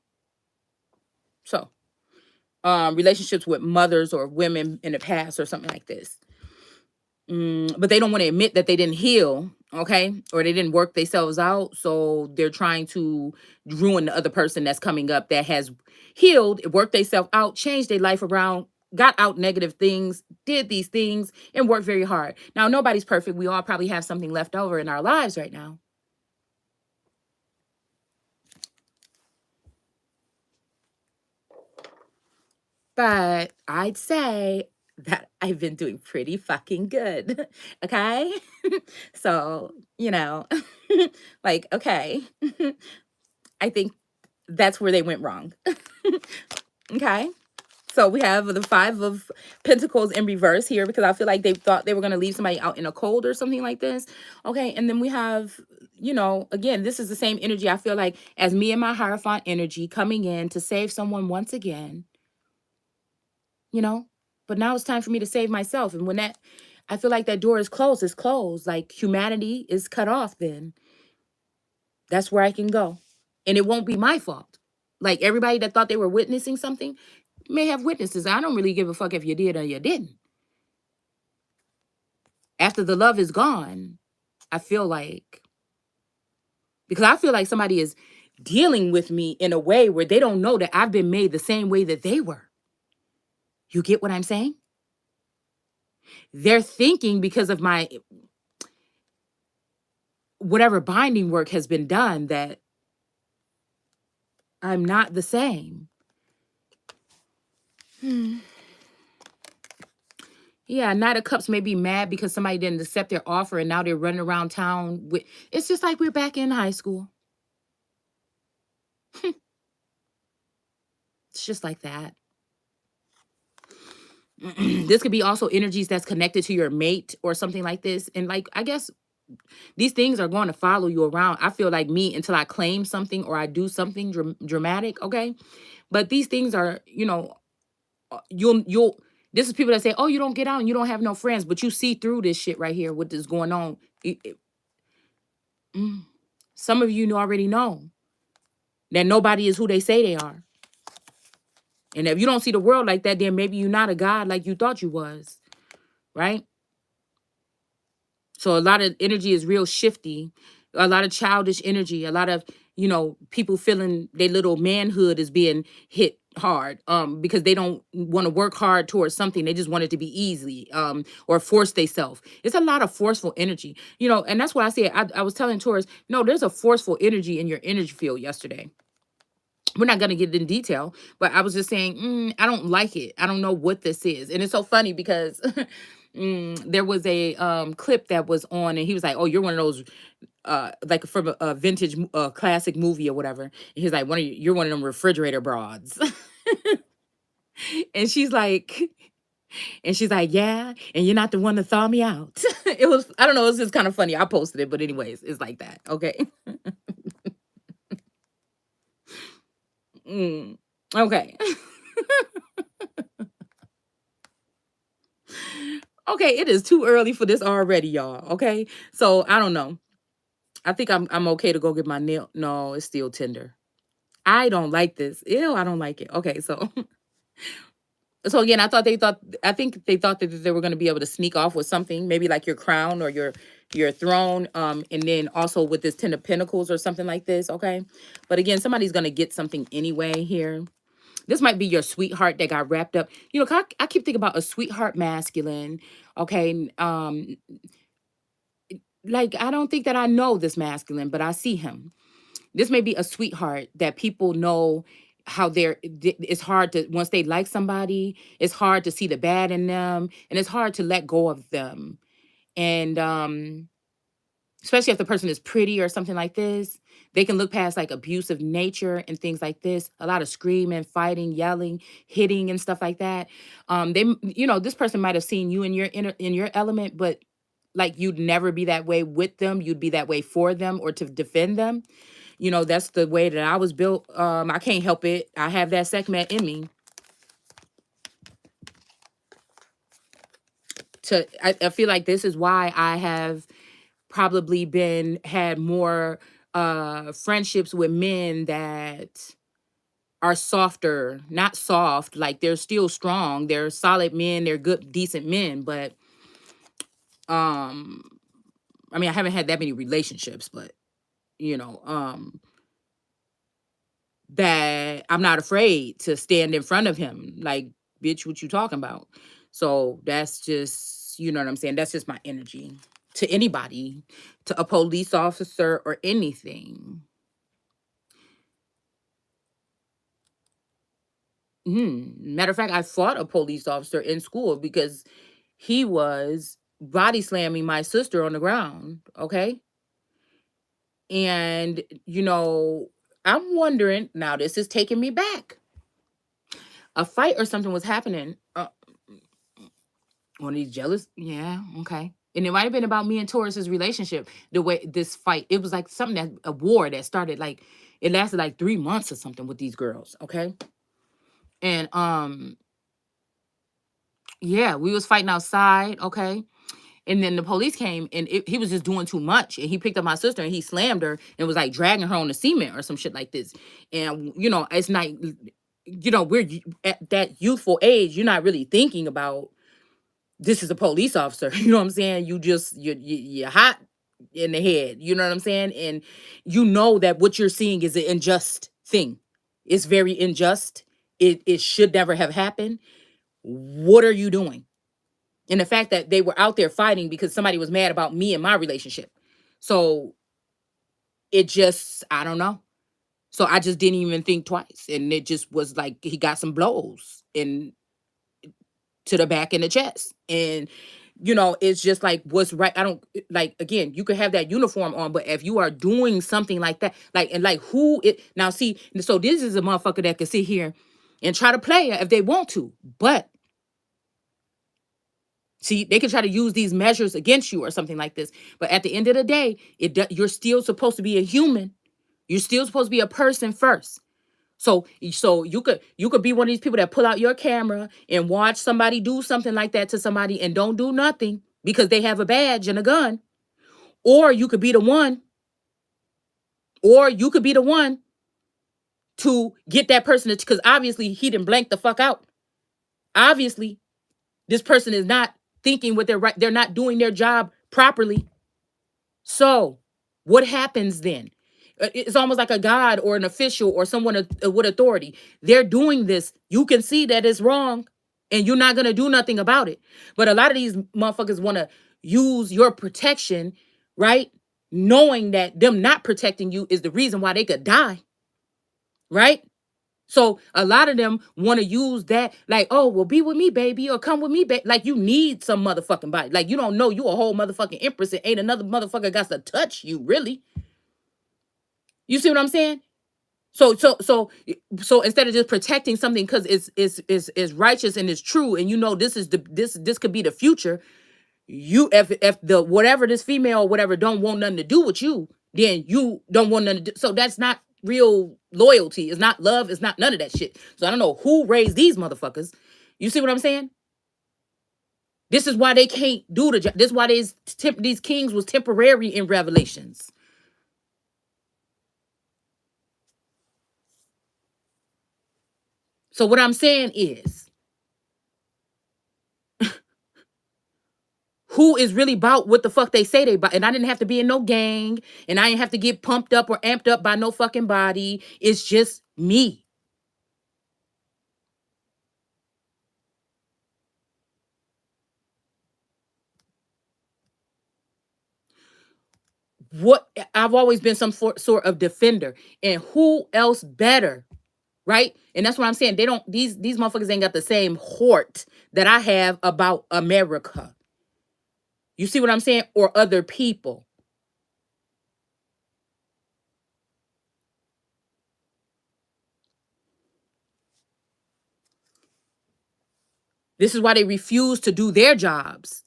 So, relationships with mothers or women in the past or something like this. But they don't want to admit that they didn't heal, okay? Or they didn't work themselves out. So they're trying to ruin the other person that's coming up that has healed, worked themselves out, changed their life around, got out negative things, did these things, and worked very hard. Now, nobody's perfect. We all probably have something left over in our lives right now. But I'd say that I've been doing pretty fucking good. Okay? So, like, okay. I think that's where they went wrong. Okay? So we have the 5 of Pentacles in reverse here because I feel like they thought they were going to leave somebody out in a cold or something like this. Okay, and then we have, again, this is the same energy I feel like as me and my Hierophant energy coming in to save someone once again. But now it's time for me to save myself. And when I feel like that door is closed, it's closed. Like humanity is cut off then. That's where I can go. And it won't be my fault. Like everybody that thought they were witnessing something may have witnesses. I don't really give a fuck if you did or you didn't. After the love is gone, I feel like, because I feel like somebody is dealing with me in a way where they don't know that I've been made the same way that they were. You get what I'm saying? They're thinking because of my whatever binding work has been done that I'm not the same. Yeah, Knight of Cups may be mad because somebody didn't accept their offer and now they're running around town with, it's just like we're back in high school. It's just like that. This could be also energies that's connected to your mate or something like this. And like, I guess these things are going to follow you around. I feel like me until I claim something or I do something dramatic. Okay. But these things are, you'll, this is people that say, oh, you don't get out and you don't have no friends, but you see through this shit right here, what is going on. Some of you already know that nobody is who they say they are. And if you don't see the world like that, then maybe you're not a god like you thought you was, right? So a lot of energy is real shifty, a lot of childish energy, a lot of, people feeling their little manhood is being hit hard, because they don't want to work hard towards something. They just want it to be easy, or force themselves. It's a lot of forceful energy, and that's why I said, I was telling Taurus, no, there's a forceful energy in your energy field yesterday. We're not going to get in detail, but I was just saying, I don't like it. I don't know what this is. And it's so funny because there was a clip that was on, and he was like, oh, you're one of those, like from a vintage classic movie or whatever. And he's like, you're one of them refrigerator broads. And she's like, yeah, and you're not the one to thaw me out. I don't know, it was just kind of funny. I posted it, but anyways, it's like that. Okay. Mm, okay. Okay, it is too early for this already, y'all. Okay. So I don't know. I think I'm okay to go get my nail. No, it's still tender. I don't like this. Ew, I don't like it. Okay, so so again, I think they thought that they were going to be able to sneak off with something, maybe like your crown or your throne, and then also with this 10 of Pentacles or something like this. Okay, but again, somebody's going to get something anyway here. This might be your sweetheart that got wrapped up. 'Cause I keep thinking about a sweetheart masculine. Okay, like I don't think that I know this masculine, but I see him. This may be a sweetheart that people know how it's hard to, once they like somebody, it's hard to see the bad in them, and it's hard to let go of them. And especially if the person is pretty or something like this, they can look past like abusive nature and things like this, a lot of screaming, fighting, yelling, hitting and stuff like that. This person might have seen you in your element, but like you'd never be that way with them, you'd be that way for them or to defend them. That's the way that I was built. I can't help it. I have that segment in me. I feel like this is why I have probably had more friendships with men that are softer, not soft, like they're still strong. They're solid men, they're good, decent men, but um I mean, I haven't had that many relationships, but you know, um that I'm not afraid to stand in front of him. Like, bitch, what you talking about? So that's just, you know what I'm saying? That's just my energy to anybody, to a police officer or anything. Matter of fact, I fought a police officer in school because he was body slamming my sister on the ground. Okay. And, I'm wondering now, this is taking me back. A fight or something was happening. One of these jealous, yeah, okay. And it might have been about me and Taurus's relationship. The way this fight, it was like something that a war that started like it lasted like 3 months or something with these girls, okay. And yeah, we was fighting outside, okay. And then the police came and he was just doing too much. And he picked up my sister and he slammed her and was like dragging her on the cement or some shit like this. And it's not, at that youthful age, you're not really thinking about this is a police officer. You know what I'm saying? You're hot in the head. You know what I'm saying? And you know that what you're seeing is an unjust thing. It's very unjust. It should never have happened. What are you doing? And the fact that they were out there fighting because somebody was mad about me and my relationship. So it just, I don't know. So I just didn't even think twice. And it just was like he got some blows and to the back and the chest. And it's just like what's right. I don't like, again, you could have that uniform on, but if you are doing something like that, like, and like who it now see, so this is a motherfucker that could sit here and try to play if they want to, but see, they can try to use these measures against you or something like this. But at the end of the day, you're still supposed to be a human. You're still supposed to be a person first. So you could be one of these people that pull out your camera and watch somebody do something like that to somebody and don't do nothing because they have a badge and a gun. Or you could be the one, or you could be the one to get that person because obviously he didn't blank the fuck out. Obviously, this person is not thinking what they're right. They're not doing their job properly. So what happens then? It's almost like a god or an official or someone with authority. They're doing this. You can see that it's wrong, and you're not gonna do nothing about it. But a lot of these motherfuckers want to use your protection, right? Knowing that them not protecting you is the reason why they could die, right? So a lot of them want to use that, like, oh, well, be with me, baby, or come with me, baby. Like you need some motherfucking body. Like you don't know you a whole motherfucking empress and ain't another motherfucker got to touch you, really. You see what I'm saying? So instead of just protecting something because it's righteous and it's true, and you know this is this could be the future. You if the whatever this female or whatever don't want nothing to do with you, then you don't want nothing to do. So that's not real loyalty. It's not love. It's not none of that shit. So I don't know who raised these motherfuckers. You see what I'm saying? This is why they can't do the job. This is why these kings was temporary in Revelations. So what I'm saying is, who is really about what the fuck they say they about? And I didn't have to be in no gang, and I didn't have to get pumped up or amped up by no fucking body. It's just me. What I've always been some sort of defender, and who else better, right? And that's what I'm saying. They don't these motherfuckers ain't got the same heart that I have about America. You see what I'm saying? Or other people. This is why they refuse to do their jobs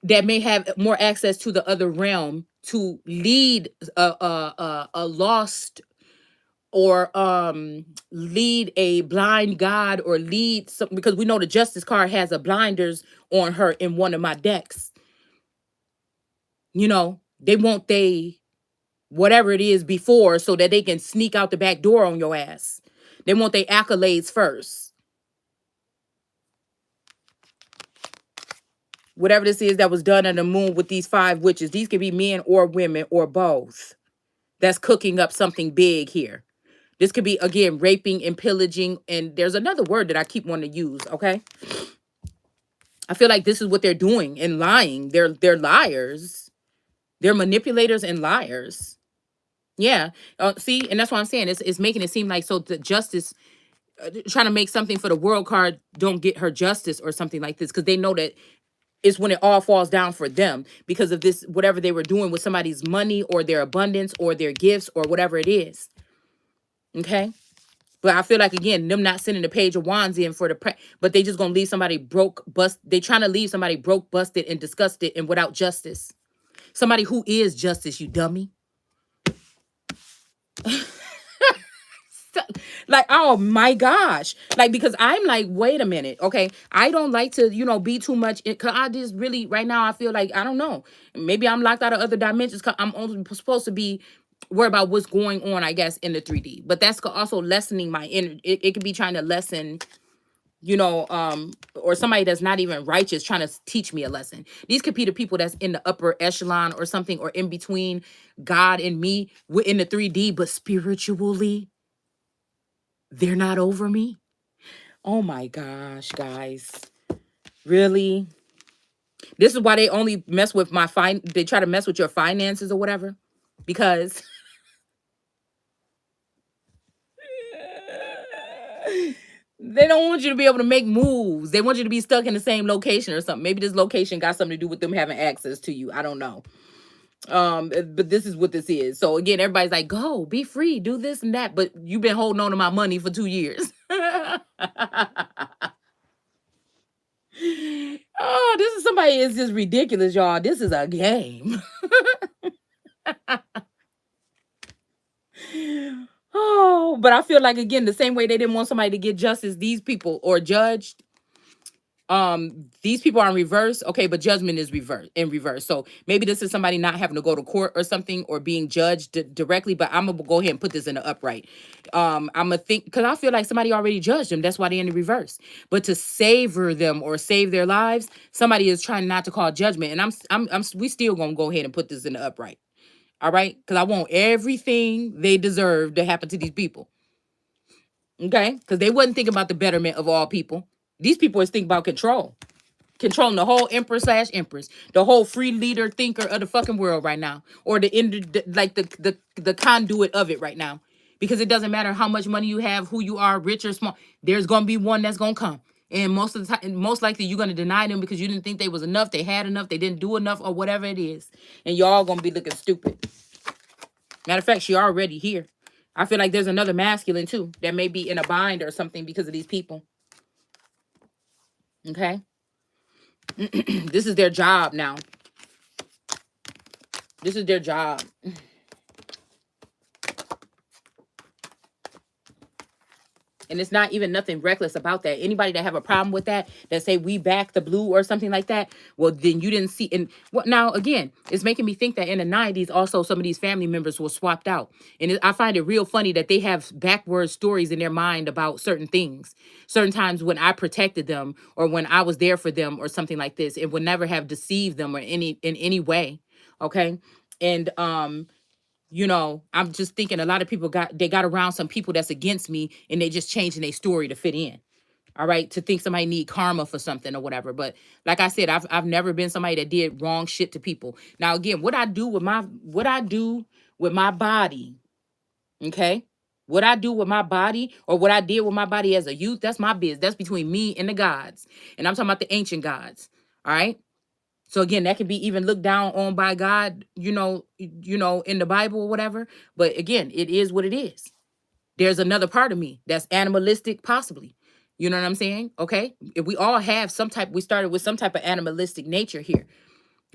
that may have more access to the other realm to lead a lost or lead a blind god or lead something, because we know the justice card has a blinders on her in one of my decks. You know, they want they whatever it is before so that they can sneak out the back door on your ass. They want their accolades first. Whatever this is that was done on the moon with these 5 witches, these could be men or women or both. That's cooking up something big here. This could be, again, raping and pillaging. And there's another word that I keep wanting to use, okay? I feel like this is what they're doing and lying. They're liars. They're manipulators and liars. Yeah. See, and that's what I'm saying. It's making it seem like so the justice, trying to make something for the world card don't get her justice or something like this, because they know that it's when it all falls down for them because of this, whatever they were doing with somebody's money or their abundance or their gifts or whatever it is. Okay. But I feel like, again, them not sending the page of wands in for the but they just gonna leave somebody broke, they trying to leave somebody broke, busted, and disgusted and without justice. Somebody who is justice, you dummy. Like, oh my gosh. Like, because I'm like, wait a minute. Okay. I don't like to, be too much. Cause I just really, right now, I feel like, I don't know. Maybe I'm locked out of other dimensions because I'm only supposed to be worried about what's going on, I guess, in the 3D. But that's also lessening my energy. It could be trying to lessen, or somebody that's not even righteous trying to teach me a lesson. These could be the people that's in the upper echelon or something, or in between God and me. We're in the 3D, but spiritually, they're not over me. Oh my gosh, guys. Really? This is why they only mess with they try to mess with your finances or whatever. Because they don't want you to be able to make moves. They want you to be stuck in the same location or something. Maybe this location got something to do with them having access to you. I don't know. But this is what this is. So again, everybody's like, go, be free, do this and that. But you've been holding on to my money for 2 years. Oh, this is somebody is just ridiculous, y'all. This is a game. Oh, but I feel like, again, the same way they didn't want somebody to get justice, these people, or judged, these people are in reverse. Okay, but judgment is in reverse. So maybe this is somebody not having to go to court or something, or being judged directly. But I'm gonna go ahead and put this in the upright. I'm gonna think, because I feel like somebody already judged them. That's why they're in the reverse. But to savor them or save their lives, somebody is trying not to call judgment. And we still gonna go ahead and put this in the upright. All right? Because I want everything they deserve to happen to these people. Okay? Because they wasn't thinking about the betterment of all people. These people is thinking about control. Controlling the whole emperor/empress, the whole free leader thinker of the fucking world right now, or like the conduit of it right now, because it doesn't matter how much money you have, who you are, rich or small. There's gonna be one that's gonna come, and most of the time, most likely you're gonna deny them because you didn't think they was enough, they had enough, they didn't do enough, or whatever it is, and y'all gonna be looking stupid. Matter of fact, she already here. I feel like there's another masculine too that may be in a bind or something because of these people. Okay. This is their job now. This is their job. And it's not even nothing reckless about that. Anybody that have a problem with that say we back the blue or something like that, well, then you didn't see. And what now? Again, it's making me think that in the 90s, also some of these family members were swapped out. And I find it real funny that they have backward stories in their mind about certain things. Certain times when I protected them or when I was there for them or something like this, it would never have deceived them or in any way. Okay. And you know, I'm just thinking a lot of people got around some people that's against me and they just changing their story to fit in. All right, to think somebody need karma for something or whatever. But like I said, I've never been somebody that did wrong shit to people. Now again, what I do with my body, okay? What I do with my body or what I did with my body as a youth, that's my business. That's between me and the gods. And I'm talking about the ancient gods. All right? So again, that can be even looked down on by God, in the Bible or whatever. But again, it is what it is. There's another part of me that's animalistic, possibly. You know what I'm saying? Okay. If we all have we started with some type of animalistic nature here.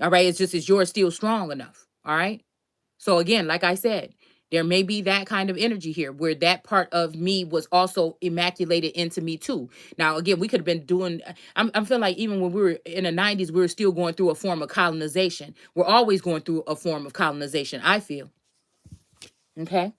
All right. It's just, is yours still strong enough? All right. So again, like I said, there may be that kind of energy here where that part of me was also immaculated into me too. Now, again, we could have been doing, I'm feeling like even when we were in the 90s, we were still going through a form of colonization. We're always going through a form of colonization, I feel. Okay.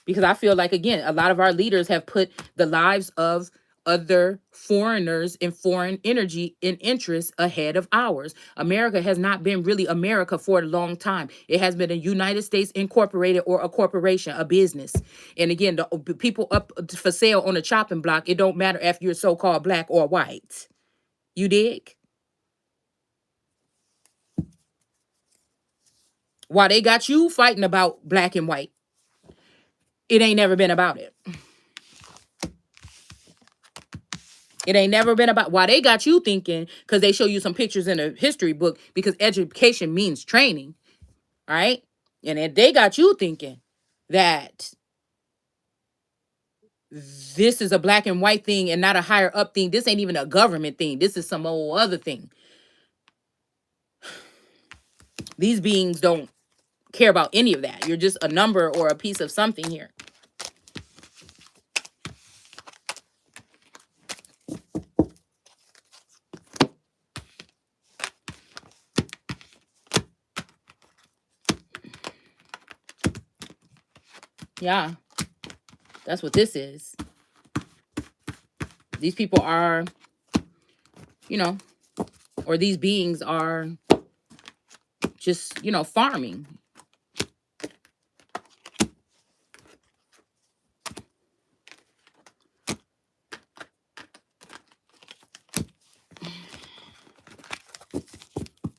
Because I feel like, again, a lot of our leaders have put the lives of other foreigners and foreign energy and interests ahead of ours. America has not been really America for a long time. It has been a United States Incorporated or a corporation, a business. And again, the people up for sale on the chopping block, it don't matter if you're so-called black or white. You dig? While they got you fighting about black and white, it ain't never been about it. It ain't never been about why they got you thinking, because they show you some pictures in a history book, because education means training. All right. And then they got you thinking that this is a black and white thing and not a higher up thing. This ain't even a government thing. This is some old other thing. These beings don't care about any of that. You're just a number or a piece of something here. Yeah. That's what this is. These people are, or these beings are just, farming.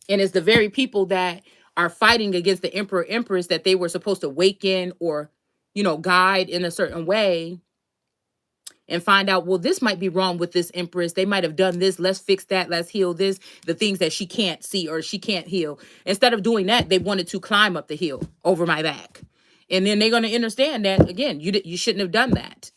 And it's the very people that are fighting against the emperor empress that they were supposed to awaken or, guide in a certain way, and find out, well, this might be wrong with this empress. They might have done this. Let's fix that. Let's heal this. The things that she can't see or she can't heal. Instead of doing that, they wanted to climb up the hill over my back. And then they're going to understand that, again, you shouldn't have done that.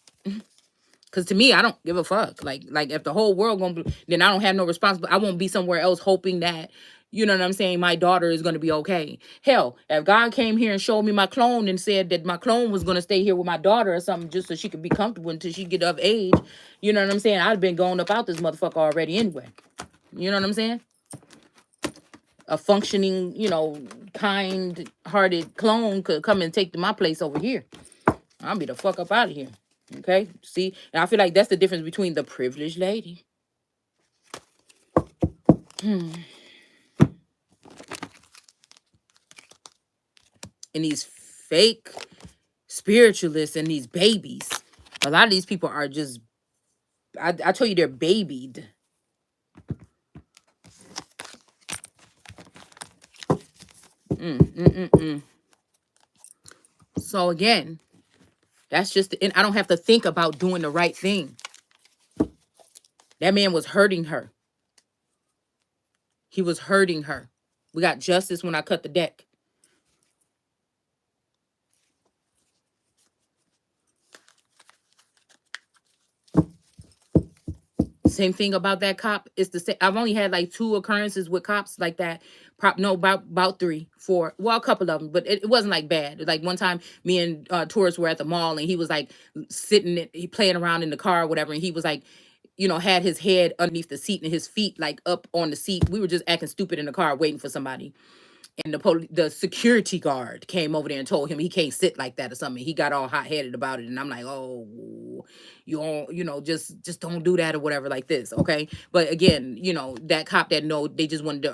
Because to me, I don't give a fuck. Like if the whole world gonna be, then I don't have no responsibility. I won't be somewhere else hoping that, you know what I'm saying, my daughter is gonna be okay. Hell, if God came here and showed me my clone and said that my clone was gonna stay here with my daughter or something just so she could be comfortable until she get of age, you know what I'm saying, I'd have been going about this motherfucker already anyway. You know what I'm saying? A functioning, kind-hearted clone could come and take my place over here. I'll be the fuck up out of here. Okay, see, and I feel like that's the difference between the privileged lady. And these fake spiritualists and these babies. A lot of these people are just, I told you they're babied. So again, that's just, and I don't have to think about doing the right thing. That man was hurting her. He was hurting her. We got justice when I cut the deck. Same thing about that cop. It's the same. I've only had like 2 occurrences with cops like that. No, about 3, 4. Well, a couple of them, but it wasn't like bad. Like one time, me and tourists were at the mall, and he was like sitting, he playing around in the car or whatever, and he was like, had his head underneath the seat and his feet like up on the seat. We were just acting stupid in the car waiting for somebody. And the security guard came over there and told him he can't sit like that or something. He got all hot-headed about it, and I'm like, oh, just don't do that or whatever like this, okay? But again, that cop that they just wanted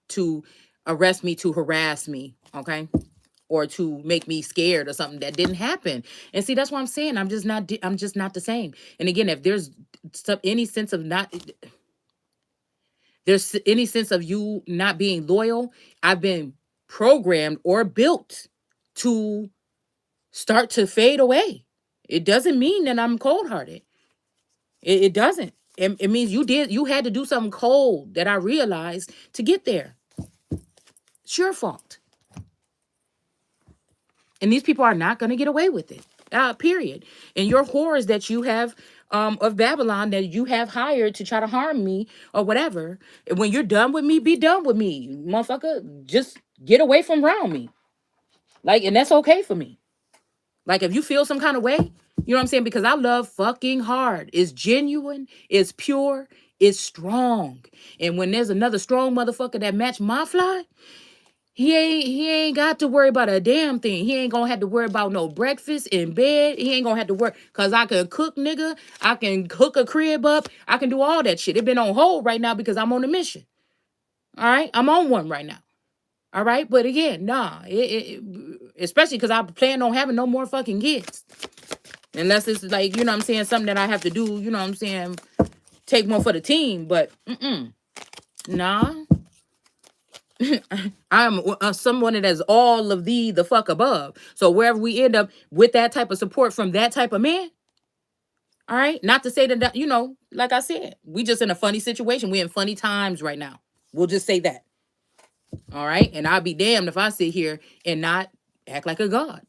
to arrest me to harass me, okay? Or to make me scared or something that didn't happen. And see, that's what I'm saying. I'm just not the same. And again, if there's any sense of not there's any sense of you not being loyal, I've been programmed or built to start to fade away. It doesn't mean that I'm cold-hearted. It doesn't. It means you had to do something cold that I realized to get there. It's your fault. And these people are not going to get away with it. Period. And your whores that you have of Babylon that you have hired to try to harm me or whatever, when you're done with me, be done with me, motherfucker. Just get away from around me. Like, and that's okay for me. Like, if you feel some kind of way, you know what I'm saying? Because I love fucking hard. It's genuine. It's pure. It's strong. And when there's another strong motherfucker that match my fly, he ain't got to worry about a damn thing. He ain't gonna have to worry about no breakfast in bed. He ain't gonna have to worry, cause I can cook, nigga. I can hook a crib up. I can do all that shit. It been on hold right now because I'm on a mission. All right, I'm on one right now. All right, but again, nah. Especially because I plan on having no more fucking kids, unless it's like, you know what I'm saying, something that I have to do. You know what I'm saying, take one for the team. But nah. I'm someone that has all of the fuck above. So wherever we end up with that type of support from that type of man, all right. Not to say that, like I said, we just in a funny situation. We in funny times right now. We'll just say that. All right. And I'll be damned if I sit here and not act like a god.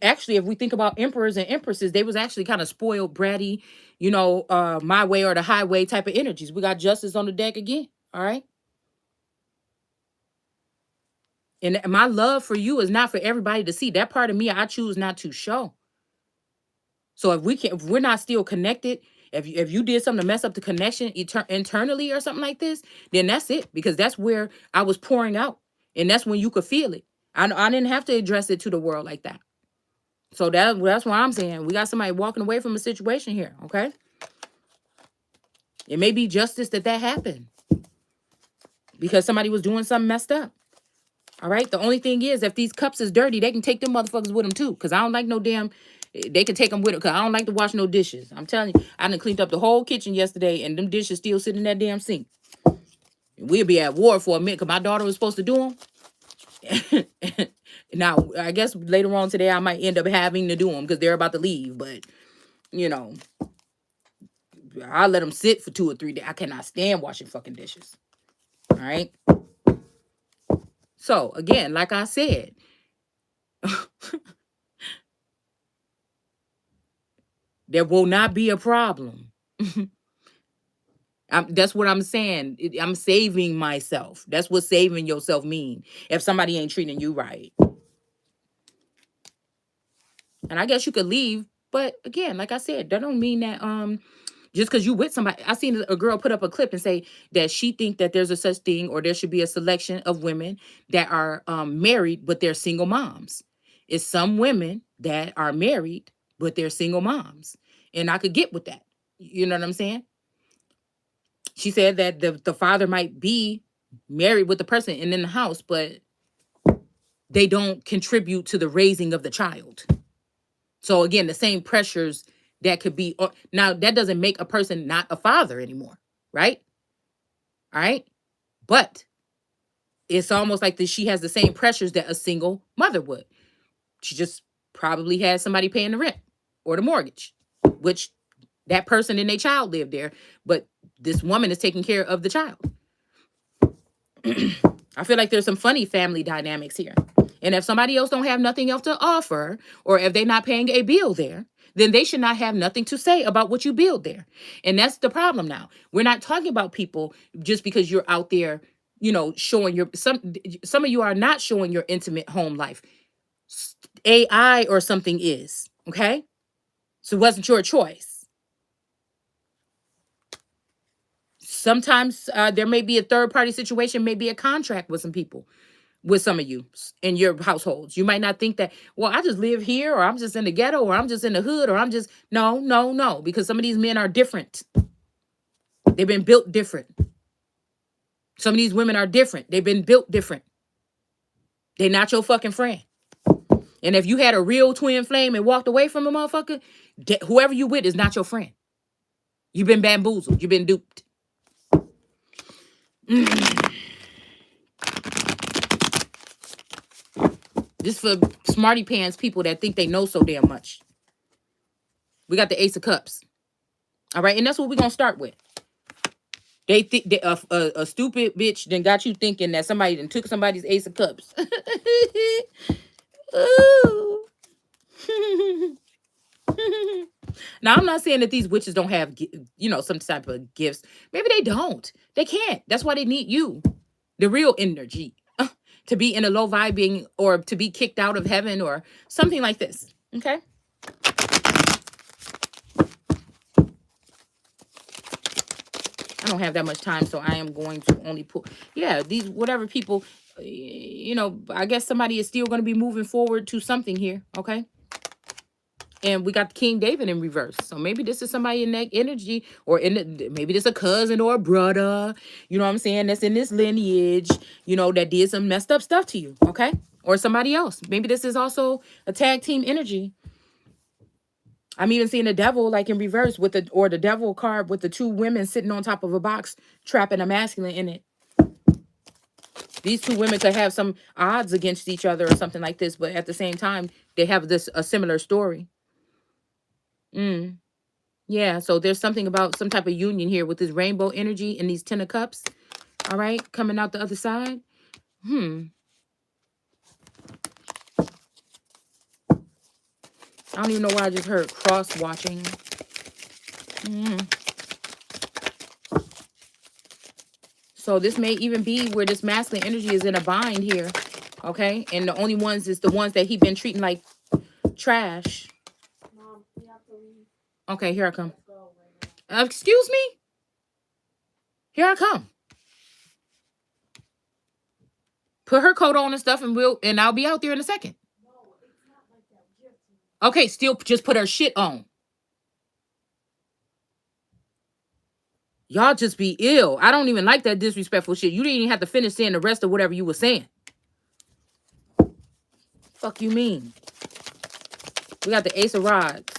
Actually, if we think about emperors and empresses, they was actually kind of spoiled, bratty, my way or the highway type of energies. We got justice on the deck again. All right. And my love for you is not for everybody to see. That part of me, I choose not to show. So if we're not still connected, if you did something to mess up the connection internally or something like this, then that's it. Because that's where I was pouring out, and that's when you could feel it. I didn't have to address it to the world like that. So that's why I'm saying we got somebody walking away from a situation here. Okay, it may be justice that happened because somebody was doing something messed up. All right. The only thing is, if these cups is dirty, they can take them motherfuckers with them too. Because I don't like no damn. They can take them with them. Because I don't like to wash no dishes. I'm telling you, I done cleaned up the whole kitchen yesterday, and them dishes still sitting in that damn sink. We'll be at war for a minute because my daughter was supposed to do them. Now, I guess later on today, I might end up having to do them because they're about to leave. But, I'll let them sit for 2 or 3 days. I cannot stand washing fucking dishes. All right. So, again, like I said, there will not be a problem. That's what I'm saying. I'm saving myself. That's what saving yourself mean. If somebody ain't treating you right. And I guess you could leave. But again, like I said, that don't mean that just because you with somebody. I seen a girl put up a clip and say that she think that there's a such thing, or there should be a selection of women that are married but they're single moms. It's some women that are married but they're single moms. And I could get with that. You know what I'm saying? She said that the father might be married with the person and in the house, but they don't contribute to the raising of the child. So again, the same pressures that could be, now that doesn't make a person not a father anymore, right? All right. But it's almost like that she has the same pressures that a single mother would. She just probably has somebody paying the rent or the mortgage, which that person and their child live there, but this woman is taking care of the child. I feel like there's some funny family dynamics here. And if somebody else don't have nothing else to offer, or if they're not paying a bill there, then they should not have nothing to say about what you build there. And that's the problem now. We're not talking about people just because you're out there, showing your, some of you are not showing your intimate home life. AI or something is, okay? So it wasn't your choice. Sometimes there may be a third party situation, maybe a contract with some people, with some of you in your households. You might not think that, well, I just live here, or I'm just in the ghetto, or I'm just in the hood, or I'm just, no, because some of these men are different. They've been built different. Some of these women are different. They've been built different. They're not your fucking friend. And if you had a real twin flame and walked away from a motherfucker, whoever you with is not your friend. You've been bamboozled. You've been duped. This for smarty pants people that think they know so damn much. We got the Ace of Cups. All right, and that's what we're going to start with. They think a stupid bitch then got you thinking that somebody then took somebody's Ace of Cups. Ooh. Now, I'm not saying that these witches don't have, some type of gifts. Maybe they don't. They can't. That's why they need you, the real energy, to be in a low vibing, or to be kicked out of heaven or something like this. Okay. I don't have that much time, so I am going to only put, these, whatever people, I guess somebody is still going to be moving forward to something here. Okay. And we got King David in reverse. So maybe this is somebody in that energy, or maybe this a cousin or a brother, you know what I'm saying, that's in this lineage, that did some messed up stuff to you, okay? Or somebody else. Maybe this is also a tag team energy. I'm even seeing the devil like in reverse with the devil card with the two women sitting on top of a box trapping a masculine in it. These two women could have some odds against each other or something like this, but at the same time, they have a similar story. Yeah, so there's something about some type of union here with this rainbow energy and these 10 of cups. All right, coming out the other side. I don't even know why I just heard cross watching. So this may even be where this masculine energy is in a bind here. Okay, and the only ones is the ones that he been treating like trash. Mom, we have to leave. Okay, here I come. Excuse me? Here I come. Put her coat on and stuff, and I'll be out there in a second. No, it's not like that. Okay, still just put her shit on. Y'all just be ill. I don't even like that disrespectful shit. You didn't even have to finish saying the rest of whatever you were saying. Fuck you mean? We got the Ace of Rods.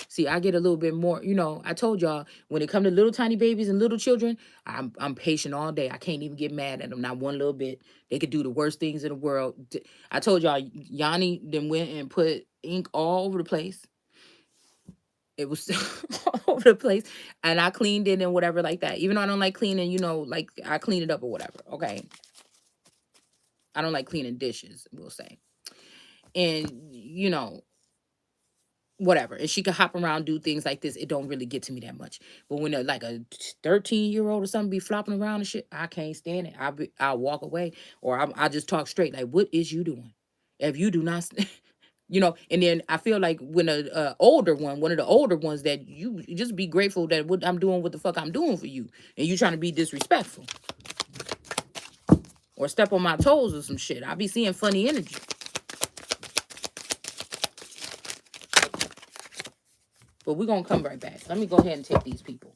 See, I get a little bit more, I told y'all, when it comes to little tiny babies and little children, I'm patient all day. I can't even get mad at them, not one little bit. They could do the worst things in the world. I told y'all, Yanni then went and put ink all over the place. It was all over the place. And I cleaned it and whatever like that. Even though I don't like cleaning, like I clean it up or whatever, okay? I don't like cleaning dishes, we'll say. And, whatever, and she could hop around, do things like this. It don't really get to me that much. But when a 13-year-old or something be flopping around and shit, I can't stand it. I'll walk away, or I just talk straight. Like, what is you doing? If you do not, And then I feel like when one of the older ones, that you just be grateful that what I'm doing, what the fuck I'm doing for you, and you trying to be disrespectful or step on my toes or some shit. I be seeing funny energy. But we're going to come right back. Let me go ahead and take these people.